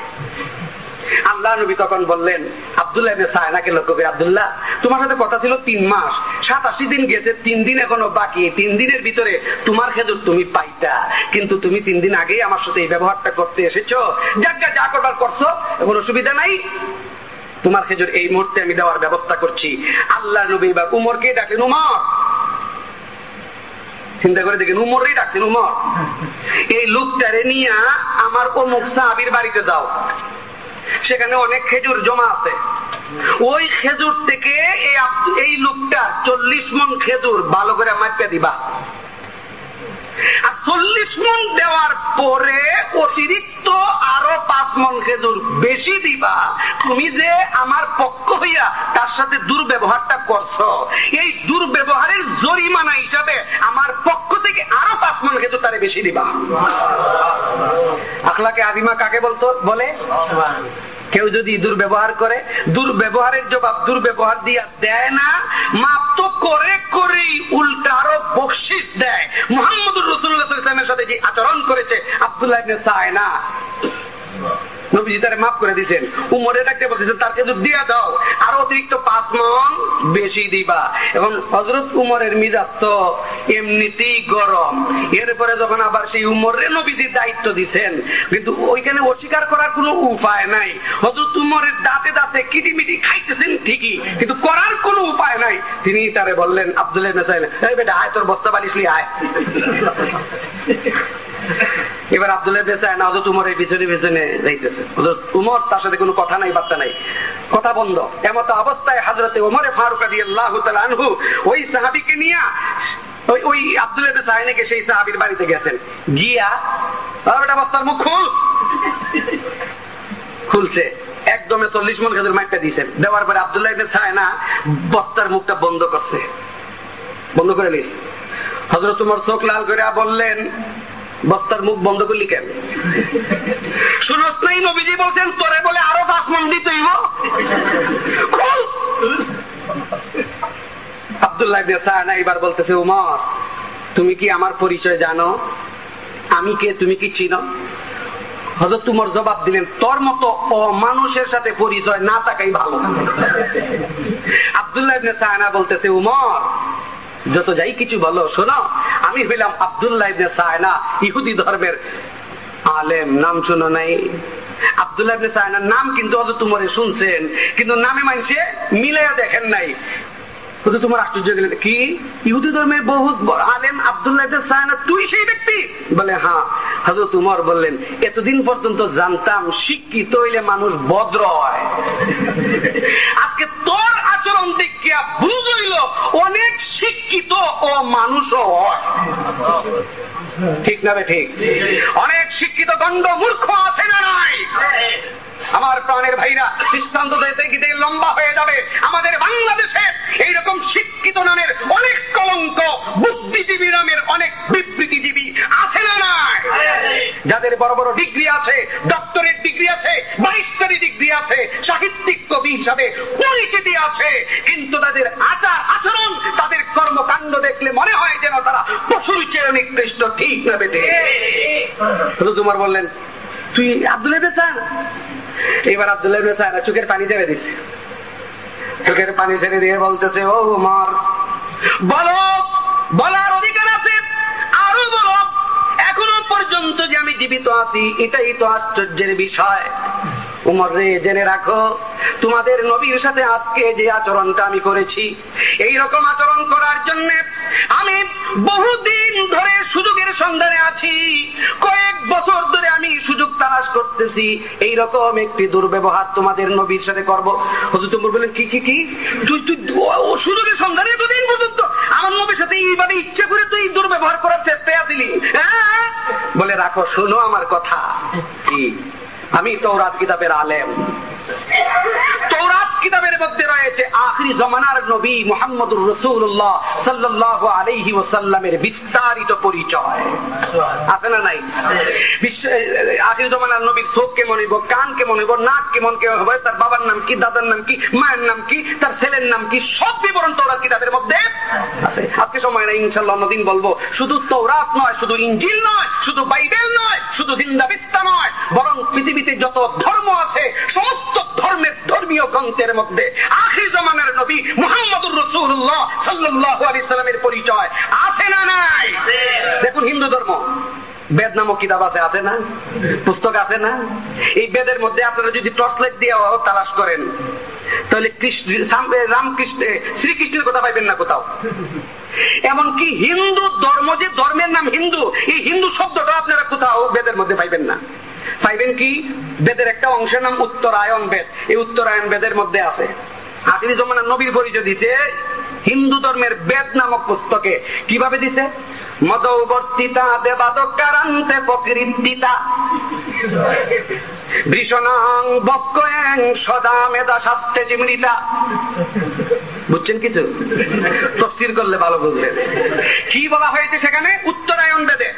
A: আল্লাহ নবী তখন বললেন আব্দুল্লাহ ইবনে সায়নাকে লক্ষ্য করে, আব্দুল্লাহ, তোমার সাথে কথা ছিল 3 মাস, 87 দিন গেছে, 3 দিন এখনো বাকি। 3 দিনের ভিতরে তোমার খেজুর তুমি পাইতা, কিন্তু তুমি 3 দিন আগেই আমার সাথে এই ব্যবহারটা করতে এসেছো। যাজ্ঞা যা করবার করছো, কোনো অসুবিধা নাই, তোমার খেজুর এই মুহূর্তে আমি দেওয়ার ব্যবস্থা করছি। আল্লাহ নবী বা উমরকে ডাকলেন, উমর। চিন্তা করে দেখেন, উমরই ডাকছেন, উমর এই লোকটারে নিয়ে আমার অমুক সাহাবীর বাড়িতে যাও, সেখানে অনেক খেজুর জমা আছে, ওই খেজুর থেকে এই লোকটা 40 মণ খেজুর ভালো করে মাপা দিবা, আর 40 মণ দেওয়ার পরে অতিরিক্ত আরো 5 মণ খেজুর বেশি দিবা। তুমি যে আমার পক্ষ হইয়া তার সাথে দুর্ব্যবহারটা করছো, এই দুর্ব্যবহারের জরিমানা হিসাবে আমার পক্ষ থেকে আরো 5 মণ খেজুর তারে বেশি দিবা। আখলাকে আযিমা কাকে বলে? কেউ যদি দুর্ব্যবহার করে, দুর্ব্যবহারের জবাব দুর্ব্যবহার দিয়া দেয় না, মাপ তো করে করেই উল্টা আরো বকশিশ দেয়। মুহাম্মদুর রাসূলুল্লাহ সাল্লাল্লাহু আলাইহি ওয়াসাল্লামের সাথে যে আচরণ করেছে আব্দুল্লাহ ইবনে সায়না, নবীজি তারে মাফ করে দিয়েছেন। উমরে ডাকতে বলতেছেন, তার খেজুর দিয়া দাও, আর অতিরিক্ত 5 মণ বেশি দিবা। এখন হযরত উমরের মিজাজ তো এমনিতেই গরম, এরপরে যখন আবার সেই উমরে নবীজি দায়িত্ব দিয়েছেন, কিন্তু ওইখানে অস্বীকার করার কোনো উপায় নাই। হযরত উমরের দাঁতে দাঁতে কিটিমিটি খাইতেছেন ঠিকই, কিন্তু করার কোনো উপায় নাই। তিনি তারে বললেন, আব্দুল্লাহ ইবনে সায়না, এই বেটা আয়, তোর বস্তা বালিশ লই আয়। এবার আব্দুল্লাহ ইবনে সায়না হযরত উমরের পিছনে পিছনে যাইতেছে। হযরত উমর তার সাথে কোনো কথা নাই, বার্তা নাই, কথা বন্ধ। এমত অবস্থায় হযরতে ওমর ফারুক রাদিয়াল্লাহু তাআলা আনহু ওই সাহাবীকে নিয়ে ওই আব্দুল্লাহ ইবনে সায়নাকে সেই সাহাবীর বাড়িতে গেছেন, গিয়া বেটা বস্তার মুখ খুলছে, একদমে 40 মণ খেজুর মাইপা দিয়েছেন। দেওয়ার পরে আব্দুল্লাহ ইবনে সায়না বস্তার মুখটা বন্ধ করছে, বন্ধ করে নিয়েছে। হযরত উমর চোখ লাল করে বললেন, বস্তার মুখ বন্ধ করলি কেন? শুনস নাই নবীজি বলছেন তোরে বলে আরো 5 মণ দিতে হইব? আব্দুল্লাহ ইবনে সায়না এবার বলতেছে, উমর, তুমি কি আমার পরিচয় জানো? আমি কে, তুমি কি চিনো? হযরত উমর জবাব দিলেন, তোর মতো অমানুষের সাথে পরিচয় না থাকাই ভালো। আব্দুল্লাহ ইবনে সায়না বলতেছে, উমর, যত যাই কিছু বলো, শোনো, আমি হইলাম আব্দুল্লাহ ইবনে সায়না, ইহুদি ধর্মের আলেম। নাম শুনো নাই? আব্দুল্লাহ ইবনে সায়নার নাম কিন্তু হযরত উমরে শুনছেন, কিন্তু নামে মানুষে মিলাইয়া দেখেন নাই। হযরত উমর আশ্চর্য গেলেন, কি ইহুদি ধর্মের বহুত বড় আলেম আব্দুল্লাহ ইবনে সায়না, তুই সেই ব্যক্তি? বলে, হ্যাঁ। হযরত উমর বললেন, এতদিন পর্যন্ত জানতাম শিক্ষিত হইলে মানুষ ভদ্র হয়, আজকে তোর আচরণ দেখিয়া বুঝ হইল অনেক শিক্ষিত ও মানুষও হয়। ঠিক না বে ঠিক? অনেক শিক্ষিত গণ্ড মূর্খ আছে না নাই? আমার প্রাণের ভাইরা, দৃষ্টান্ত দিতে গিয়ে লম্বা হয়ে যাবে। আমাদের বাংলাদেশে এইরকম শিক্ষিত নামের অনেক কলঙ্ক, বুদ্ধিজীবী নামের অনেক বিবৃতিজীবী আছে না নাই? যাদের বড় বড় ডিগ্রি আছে, ডক্টরেট ডিগ্রি আছে, ব্যারিস্টারি ডিগ্রি আছে, সাহিত্যিক কবি হিসাবে পরিচিতি আছে, কিন্তু তাদের আচার আচরণ, তাদের কর্মকাণ্ড দেখলে মনে হয় যেন তারা পশুর চেয়ে নিকৃষ্ট। ঠিক না বেটে? তোমার বললেন, তুই আব্দুল্লাহ ইবনে সায়না? এবার আব্দুল্লাহ ইবনে সায়না চোখের পানি ছেড়ে দিছে, চোখের পানি ছেড়ে দিয়ে বলতেছে, ও উমর, বলো, বলার অধিকার আছে, আরো বলো। এখনো পর্যন্ত যে আমি জীবিত আছি এটাই তো আশ্চর্যের বিষয়। উমর রে, জেনে রাখো, তোমাদের নবীর সাথে আজকে যে আচরণটা আমি করেছি, এই রকম আচরণ করার জন্য আমি বহুদিন ধরে সুযোগের সন্ধানে আছি, কয়েক বছর ধরে আমি সুযোগ তালাশ করতেছি এইরকম একটি দুর্ব্যবহার তোমাদের নবীর সাথে করব। হযরত ওমর বলেন, কি কি কি তুই সুযোগের সন্ধানে এতদিন পর্যন্ত আমার নবীর সাথে এইভাবে ইচ্ছা করে তুই দুর্ব্যবহার করার চেষ্টায় আছিলি? হ্যাঁ বলে, রাখো, শোনো আমার কথা। কি? আমি তাওরাত কিতাবের আলেম। তাওরাত কিতাবের মধ্যে রয়েছে আখিরি জামানার নবী মুহাম্মদুর রাসূলুল্লাহ সাল্লাল্লাহু আলাইহি ওয়াসাল্লামের বিস্তারিত পরিচয় আছে না নাই? আখিরি জামানার নবীর চোখ কেমন হইব, কান কেমন হইব, নাক কেমন হবে, তার বাবার নাম কি, দাদার নাম কি, মায়ের নাম কি, তার ছেলের নাম কি, সব বিবরণ তাওরাত কিতাবের মধ্যে আছে। আজকে সময় নাই, ইনশাআল্লাহ অন্যদিন বলবো। শুধু তাওরাত নয়, শুধু ইনজিল নয়, শুধু বাইবেল নয়, শুধু জিন্দাবিস্তা নয়, বরং পৃথিবীতে যত ধর্ম আছে সমস্ত ধর্মের ধর্মীয় গ্রন্থের মধ্যে আখির জামানার নবী মুহাম্মদুর রাসূলুল্লাহ সাল্লাল্লাহু আলাইহি সাল্লামের পরিচয় আছে না নাই? দেখুন, হিন্দু ধর্ম বেদ নামক কিতাব আছে, আছে না? পুস্তক আছে না? এই বেদের মধ্যে আপনারা যদি টর্চ লাইট দিয়ে তালাশ করেন তাহলে রামকৃষ্ণ, শ্রীকৃষ্ণের কথা পাইবেন না কোথাও। এমনকি হিন্দু ধর্ম, যে ধর্মের নাম হিন্দু, এই হিন্দু শব্দটা আপনারা কোথাও বেদের মধ্যে পাইবেন না। পাইবেন কি? বেদের একটা অংশের নাম উত্তরায়ণ বেদ, এই উত্তরায়ণ বেদের মধ্যে আছে। আখিরি জামানার নবীর পরিচয় দিছে হিন্দু ধর্মের বেদ নামক পুস্তকে। কিভাবে দিছে? মদবর্তিতা দেবাদকারান্তে প্রকৃতিতা ভীষণাং বক্কয়ং সদা মেধা শাস্ত্রে জিমৃতা। বুঝছেন কিছু? তাফসীর করলে ভালো বুঝবেন কি বলা হয়েছে সেখানে। উত্তরায়ণ বেদে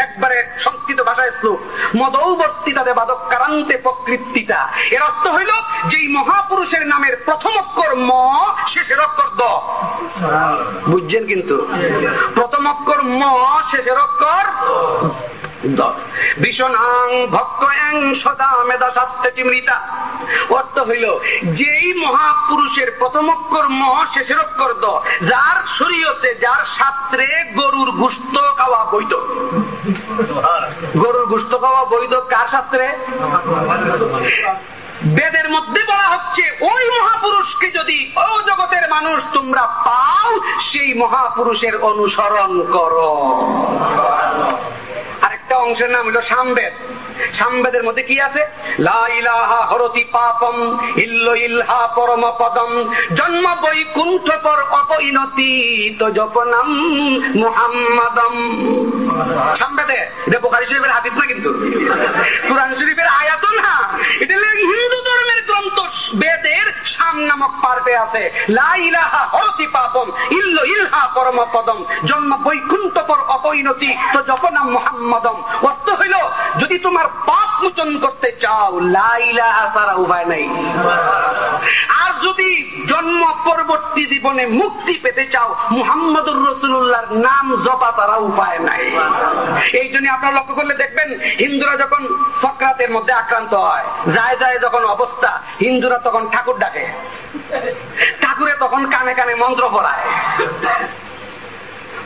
A: একবারে সংস্কৃত ভাষায় শ্লোক, মদৌবর্তিতা দেবাদকারান্তে প্রকৃতিতা। এর অর্থ হইল যে মহাপুরুষের নামের প্রথম অক্ষর ম, শেষের অক্ষর দ। বুঝছেন কিন্তু? প্রথম অক্ষর ম, শেষের অক্ষর দ। ভীষণাং ভক্তয়ং সদা মেধা শাস্ত্রে চিমৃতা। অর্থ হইল যেই মহাপুরুষের প্রথম অক্ষর ম, শেষের অক্ষর দ, যার শরীয়তে, যার শাস্ত্রে গরুর গোশত খাওয়া বৈধ। গরুর গোশত খাওয়া বৈধ কার শাস্ত্রে? বেদের মধ্যে বলা হচ্ছে ওই মহাপুরুষকে যদি ও জগতের মানুষ তোমরা পাও, সেই মহাপুরুষের অনুসরণ করো। আরেকটা অংশের নাম হলো সামবেদ। সামবেদের মধ্যে কি আছে? লা ইলাহা হরতি পাপম ইল্ল ইলহা পরম পদম জন্ম বৈকুণ্ঠ পর অপরিণতি তো জপনাম মুহাম্মাদম। সামবেদে, এটা বুখারী শরীফের হাদিস না কিন্তু, কুরআন শরীফের আয়াত না। এটা হিন্দু ধর্মের গ্রন্থ বেদের শাম নামক পার্টে আছে। লা ইলাহা হরতি পাপম ইল্ল ইলহা পরম পদম জন্ম বৈকুণ্ঠ পর অপরিণতি তো জপনাম মুহাম্মাদম। অর্থ হইল যদি তোমার পাপ মোচন করতে চাও, লা ইলাহা ছাড়া উপায় নাই। আর যদি জন্ম পরবর্তী জীবনে মুক্তি পেতে চাও, মুহাম্মদুর রাসূলুল্লাহর নাম জপা ছাড়া উপায় নাই। এই জন্য আপনারা লক্ষ্য করলে দেখবেন, হিন্দুরা যখন সক্রাতের মধ্যে আক্রান্ত হয়, যায় যায় যখন অবস্থা, হিন্দুরা তখন ঠাকুর ডাকে। ঠাকুরে তখন কানে কানে মন্ত্র পড়ায়।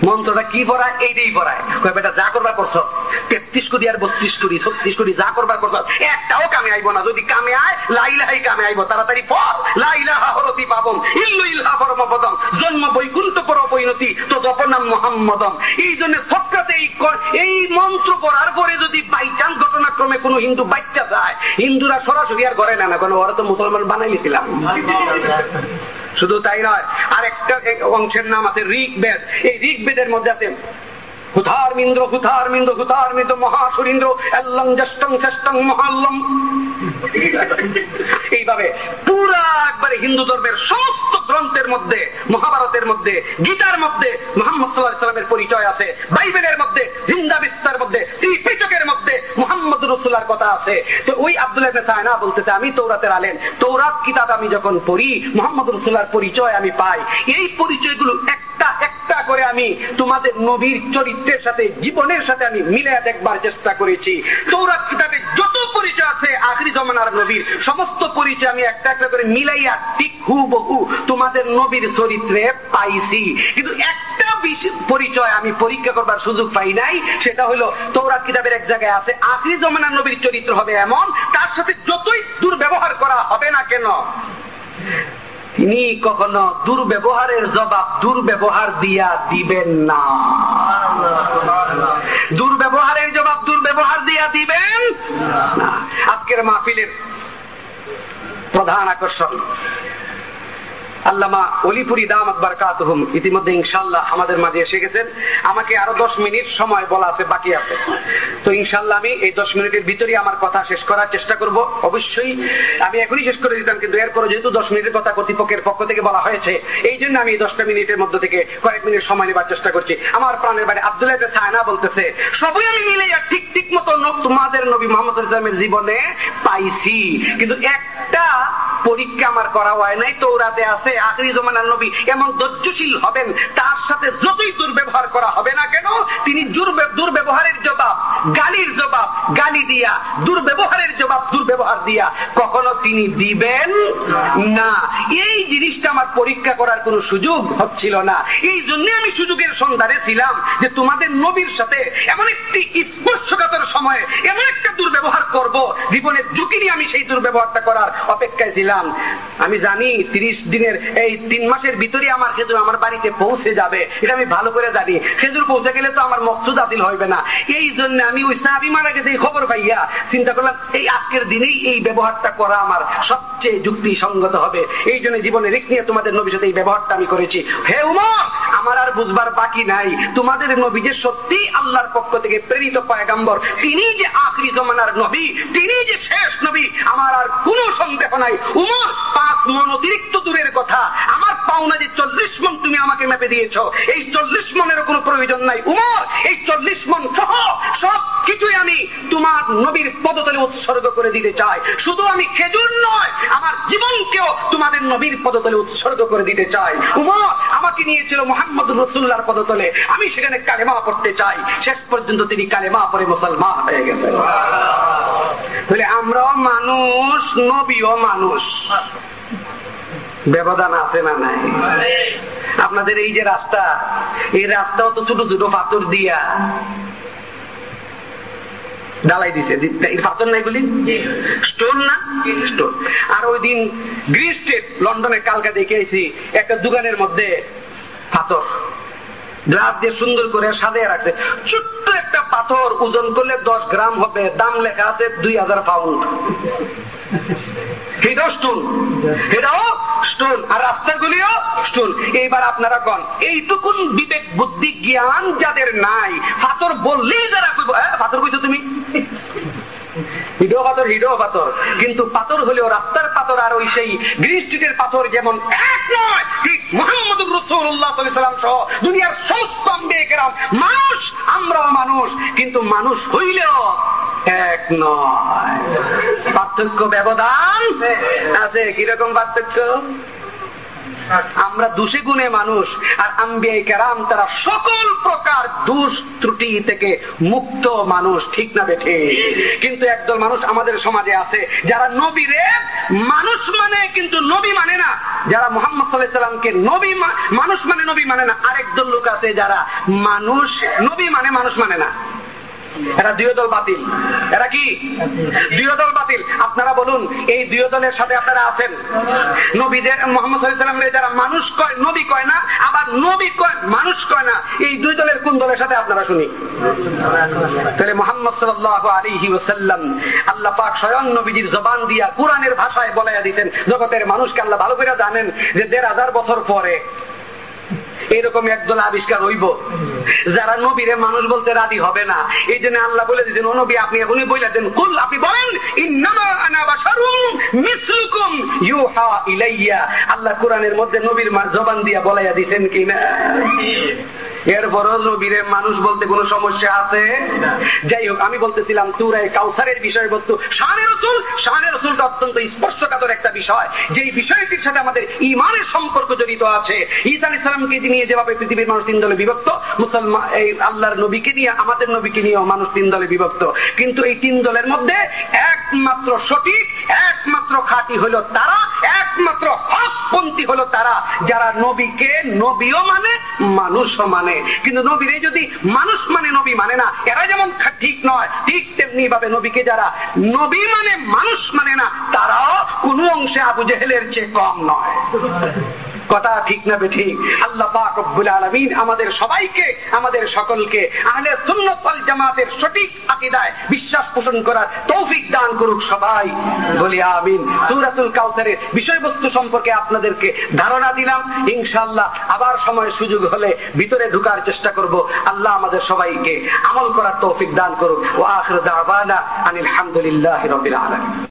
A: মন্ত্রটা কি পড়ায়? এইটাই পড়ায়, বেটা যা করবা করছ, 33 কোটি আর 32 কোটি 36 কোটি যা করবা করছ, একটাও কামে আইব না। যদি কামে আয়, লা ইলাহাই কামে আইব। তাড়াতাড়ি পড়, লা ইলাহা হরতি পাবম ইল্লু ইলহা পরম পদম জন্ম বৈকুণ্ঠ পর পরিণতি তো জপনাম মুহাম্মাদম। এই জন্য সক্রাতে এই মন্ত্র পড়ার পরে যদি বাই চান্স ঘটনাক্রমে কোনো হিন্দু বাচ্চা যায়, হিন্দুরা সরাসরি আর করে না, কোনো ওরা তো মুসলমান বানাইলিছিলাম। শুধু তাই নয়, আরেকটা অংশের নাম আছে ঋগ্বেদ। এই ঋগ্বেদের মধ্যে আছে হুথার্মিন্দ্র হুথার্মিন্দ্র হুথার্মিন্দ্র মহাসুরিন্দ্র এল্লং জ্যেষ্ঠং শ্রেষ্ঠং মহাল্লম। এইভাবে পুরা একবারে হিন্দু ধর্মের সমস্ত গ্রন্থের মধ্যে, মহাভারতের মধ্যে, গীতার মধ্যে মুহাম্মদ সাল্লাল্লাহু আলাইহি সাল্লামের পরিচয় আছে। বাইবেলের মধ্যে, জিন্দাবিস্তার মধ্যে, ত্রিপিটকের মধ্যে মুহাম্মদ রাসূলুল্লাহর কথা আছে। তো ওই আব্দুল্লাহ ইবনে সায়না বলতেছে, আমি তাওরাতের আলেম, তাওরাত কিতাব আমি যখন পড়ি, মুহাম্মদ রাসূলুল্লাহর পরিচয় আমি পাই। এই পরিচয়গুলো একটা একটা করে আমি তোমাদের নবীর চরিত্রের সাথে, জীবনের সাথে আমি মিলিয়ে দেখবার চেষ্টা করেছি। তাওরাত কিতাবে যত পরিচয় আছে আখিরি জামানার নবীর, সমস্ত পরিচয় আমি একটা একটা করে মিলাইয়া ঠিক হুবহু তোমাদের নবীর চরিত্রে পাইছি। কিন্তু একটা পরিচয় আমি পরীক্ষা করবার সুযোগ পাই নাই, সেটা হলো তাওরাত কিতাবের এক জায়গায় আছে আখিরি জামানার নবীর চরিত্র হবে এমন, তার সাথে যতই দুর্ব্যবহার করা হবে না কেন, তিনি কখনো দুর্ব্যবহারের জবাব দুর্ব্যবহার দিয়া দিবেন না। দুর্ব্যবহারের জবাব দুর্ব্যবহার দিয়া দিবেন না। আজকের মাহফিলের প্রধান আকর্ষণ আল্লামা অলিপুরি দামাত বারাকাতুহুম ইতিমধ্যে ইনশাআল্লাহ আমাদের মাঝে এসে গেছেন। আমাকে আরো 10 মিনিট সময় বলা আছে, বাকি আছে। তো ইনশাআল্লাহ আমি এই 10 মিনিটের ভিতরে আমার কথা শেষ করার চেষ্টা করব। অবশ্যই আমি এখনই শেষ করে দিতাম, কিন্তু এরপরে যেহেতু 10 মিনিটের কথা কর্তৃপক্ষের পক্ষ থেকে বলা হয়েছে, এই জন্য আমি 10টা মিনিটের মধ্যে থেকে কয়েক মিনিট সময় নেবার চেষ্টা করছি। আমার প্রাণের বাড়ি আব্দুল্লাহ ইবনে সায়না বলতেছে, সবই আমি মিলে ঠিক ঠিক মতো তোমাদের নবী মুহাম্মদ সাল্লাল্লাহু আলাইহি ওয়াসাল্লামের জীবনে পাইছি, কিন্তু একটা পরীক্ষা আমার করা হয় নাই। তৌরাতে আছে আখিরি জামানার নবী এমন ধৈর্যশীল হবেন, তার সাথে যতই দুর্ব্যবহার করা হবে না কেন তিনি দুর্ব্যবহারের জবাব গালির জবাব গালি দিয়া, দুর্ব্যবহারের জবাব দুর্ব্যবহার দিয়া কখনো তিনি দিবেন না। এই জিনিসটা আমার পরীক্ষা করার কোনো সুযোগ হচ্ছিল না। এই জন্য আমি সুযোগের সন্ধানে ছিলাম যে তোমাদের নবীর সাথে এমন একটি স্পর্শকাতর সময়ে এমন একটা দুর্ব্যবহার করব, জীবনের ঝুঁকি নিয়ে আমি সেই দুর্ব্যবহারটা করার অপেক্ষায় ছিলাম। আমি জানি 30 দিনের এই 3 মাসের ভিতরে আমার খেজুর আমার বাড়িতে পৌঁছে যাবে, এটা আমি ভালো করে জানি। খেজুর পৌঁছে গেলে তো আমার মকসুদ হাসিল হবে না। এই জন্য আমি ওই সাহাবী মারা গেছে এই খবর পাইয়া চিন্তা করলাম এই আজকের দিনেই এই ব্যবহারটা করা আমার সবচেয়ে যুক্তিসঙ্গত হবে। এই জন্য জীবনে রিস্ক নিয়ে তোমাদের নবীর সাথে এই ব্যবহারটা আমি করেছি। হে উমর, আমার আর বুঝবার বাকি নাই, তোমাদের নবী যে সত্যি আল্লাহর পক্ষ থেকে প্রেরিত পয়গম্বর, তিনি যে আখিরি জামানার নবী, তিনি যে শেষ নবী, আমার আর কোনো সন্দেহ নাই। উমর, 5 মণ অতিরিক্ত দূরের কথা, আমার পাওনা যে 40 মণ তুমি আমাকে মেপে দিয়েছো, এই 40 মণের কোনো প্রয়োজন নাই। উমর, এই 40 মণ সহ সব কিছুই আমি তোমার নবীর পদতলে উৎসর্গ করে দিতে চাই। শুধু আমি খেজুর নয়, আমার জীবনকেও তোমাদের নবীর পদতলে উৎসর্গ করে দিতে চাই। উমর আমাকে নিয়েছিল মুহাম্মদুর রাসূলুল্লাহর পদতলে, আমি সেখানে কালেমা পড়তে চাই। শেষ পর্যন্ত তিনি কালেমা পড়ে মুসলমান হয়ে গেছেন। তাহলে আমরাও মানুষ, নবীও মানুষ, ব্যবধান আছে না নাই? আপনাদের এই যে রাস্তা, এই রাস্তাও তো ছোট ছোট পাথর দিয়া ঢালাই দিছে, পাথর না এগুলি, স্টোন না স্টোন। আর ওই দিন গ্রিন স্টেট লন্ডনে কালকে দেখে আইছি একটা দোকানের মধ্যে পাথর গ্লাস দিয়ে সুন্দর করে সাজিয়ে রাখছে। ছোট্ট একটা পাথর, ওজন করলে 10 গ্রাম হবে, দাম লেখা আছে 2000 পাউন্ড। এটাও স্টোন, এটাও স্টোন, আর রাস্তাগুলিও স্টোন। এইবার আপনারা কোন এইটুকুন বিবেক বুদ্ধি জ্ঞান যাদের নাই, পাথর বললেই যারা পাথর কইছো তুমি, হিডো পাথর, হিডো পাথর, কিন্তু পাথর হলেও রাস্তার পাথর আর ওই সেই গ্রিন স্ট্রিটের পাথর যেমন এক নয়, ঠিক মুহাম্মদুর রাসূলুল্লাহ সাল্লাল্লাহু আলাইহি ওয়াসাল্লাম সহ দুনিয়ার সমস্ত আম্বিয়া কেরাম মানুষ, আমরাও মানুষ, কিন্তু মানুষ হইলেও এক নয়। পার্থক্য, ব্যবধান আছে। কিরকম পার্থক্য? আমরা দোষে গুণে মানুষ, আর আম্বিয়া কেরাম তারা সকল প্রকার দোষ ত্রুটি থেকে মুক্ত মানুষ, ঠিক না বেঠে? কিন্তু একদল মানুষ আমাদের সমাজে আছে যারা নবীরে মানুষ মানে কিন্তু নবী মানে না, যারা মুহাম্মদ সাল্লাল্লাহু আলাইহি সাল্লামকে নবী মানুষ মানে নবী মানে না। আরেকদল লোক আছে যারা মানুষ নবী মানে মানুষ মানে না। এরা দুই দল বাতিল। এরা কি দুই দল বাতিল? আপনারা বলুন, এই দুই দলের সাথে আপনারা আছেন? নবীদের মুহাম্মদ সাল্লাল্লাহু আলাইহি ওয়াসাল্লাম যারা মানুষ কয়, নবী কয় না, আবার নবী কয় মানুষ কয় না, এই দুই দলের কোন দলের সাথে আপনারা শুনি? তাহলে মুহাম্মদ সাল্লাল্লাহু আলাইহি ওয়াসাল্লাম আল্লাহ পাক স্বয়ং নবীজির জবান দিয়া কোরআনের ভাষায় বলাইয়া দিয়েছেন। জগতের মানুষকে আল্লাহ ভালো করে জানেন যে 1500 বছর পরে এরকম একদল আবিষ্কার হইব যারা নবীরে মানুষ বলতে রাজি হবে না। এই জন্য আল্লাহ বলে দিয়েছেন, ও নবী আপনি এখনই বলে দেন, কুল, আপনি বলেন ইন্নামা আনা বাশারুম মিসলুকুম ইউহা ইলাইয়া। আল্লাহ কোরআনের মধ্যে নবীর জবান দিয়া বলাইয়া দিয়েছেন কিনা? এরপরও নবীরে মানুষ বলতে কোনো সমস্যা আছে? যাই হোক, আমি বলতেছিলাম সূরা কাউসারের বিষয়বস্তু শানে রাসূল। শানে রাসূলটা অত্যন্ত স্পর্শকাতর একটা বিষয়, যেই বিষয়টির সাথে আমাদের ঈমানের সম্পর্ক জড়িত আছে। ঈসা আলাইহিস সালামকে নিয়ে যেভাবে পৃথিবীর মানুষ 3 দলে বিভক্ত, মুসলমান এই আল্লাহর নবীকে নিয়ে, আমাদের নবীকে নিয়ে মানুষ 3 দলে বিভক্ত। কিন্তু এই 3 দলের মধ্যে একমাত্র সঠিক, একমাত্র খাঁটি হলো তারা, একমাত্র হক পন্থী হলো তারা যারা নবীকে নবীও মানে মানুষও মানে। কিন্তু নবীরে যদি মানুষ মানে নবী মানে না, এরা যেমন ঠিক নয়, ঠিক তেমনি ভাবে নবীকে যারা নবী মানে মানুষ মানে না, তারাও কোনো অংশে আবু জেহেলের চেয়ে কম নয়। কথা ঠিক না বেঠিক? আল্লাহ পাক রব্বুল আলামিন আমাদের সবাইকে, আমাদের সকলকে আহলে সুন্নাত ওয়াল জামাতের সঠিক আকীদায় বিশ্বাস পোষণ করার তৌফিক দান করুক। সবাই বলি আমিন। সূরাতুল কাউসারের বিষয়বস্তু সম্পর্কে আপনাদেরকে ধারণা দিলাম। ইনশাআল্লাহ আবার সময় সুযোগ হলে ভিতরে ঢোকার চেষ্টা করব। আল্লাহ আমাদের সবাইকে আমল করার তৌফিক দান করুক। ওয়া আখিরু দাওয়ানা আনিল হামদুলিল্লাহি রাব্বিল আলামিন।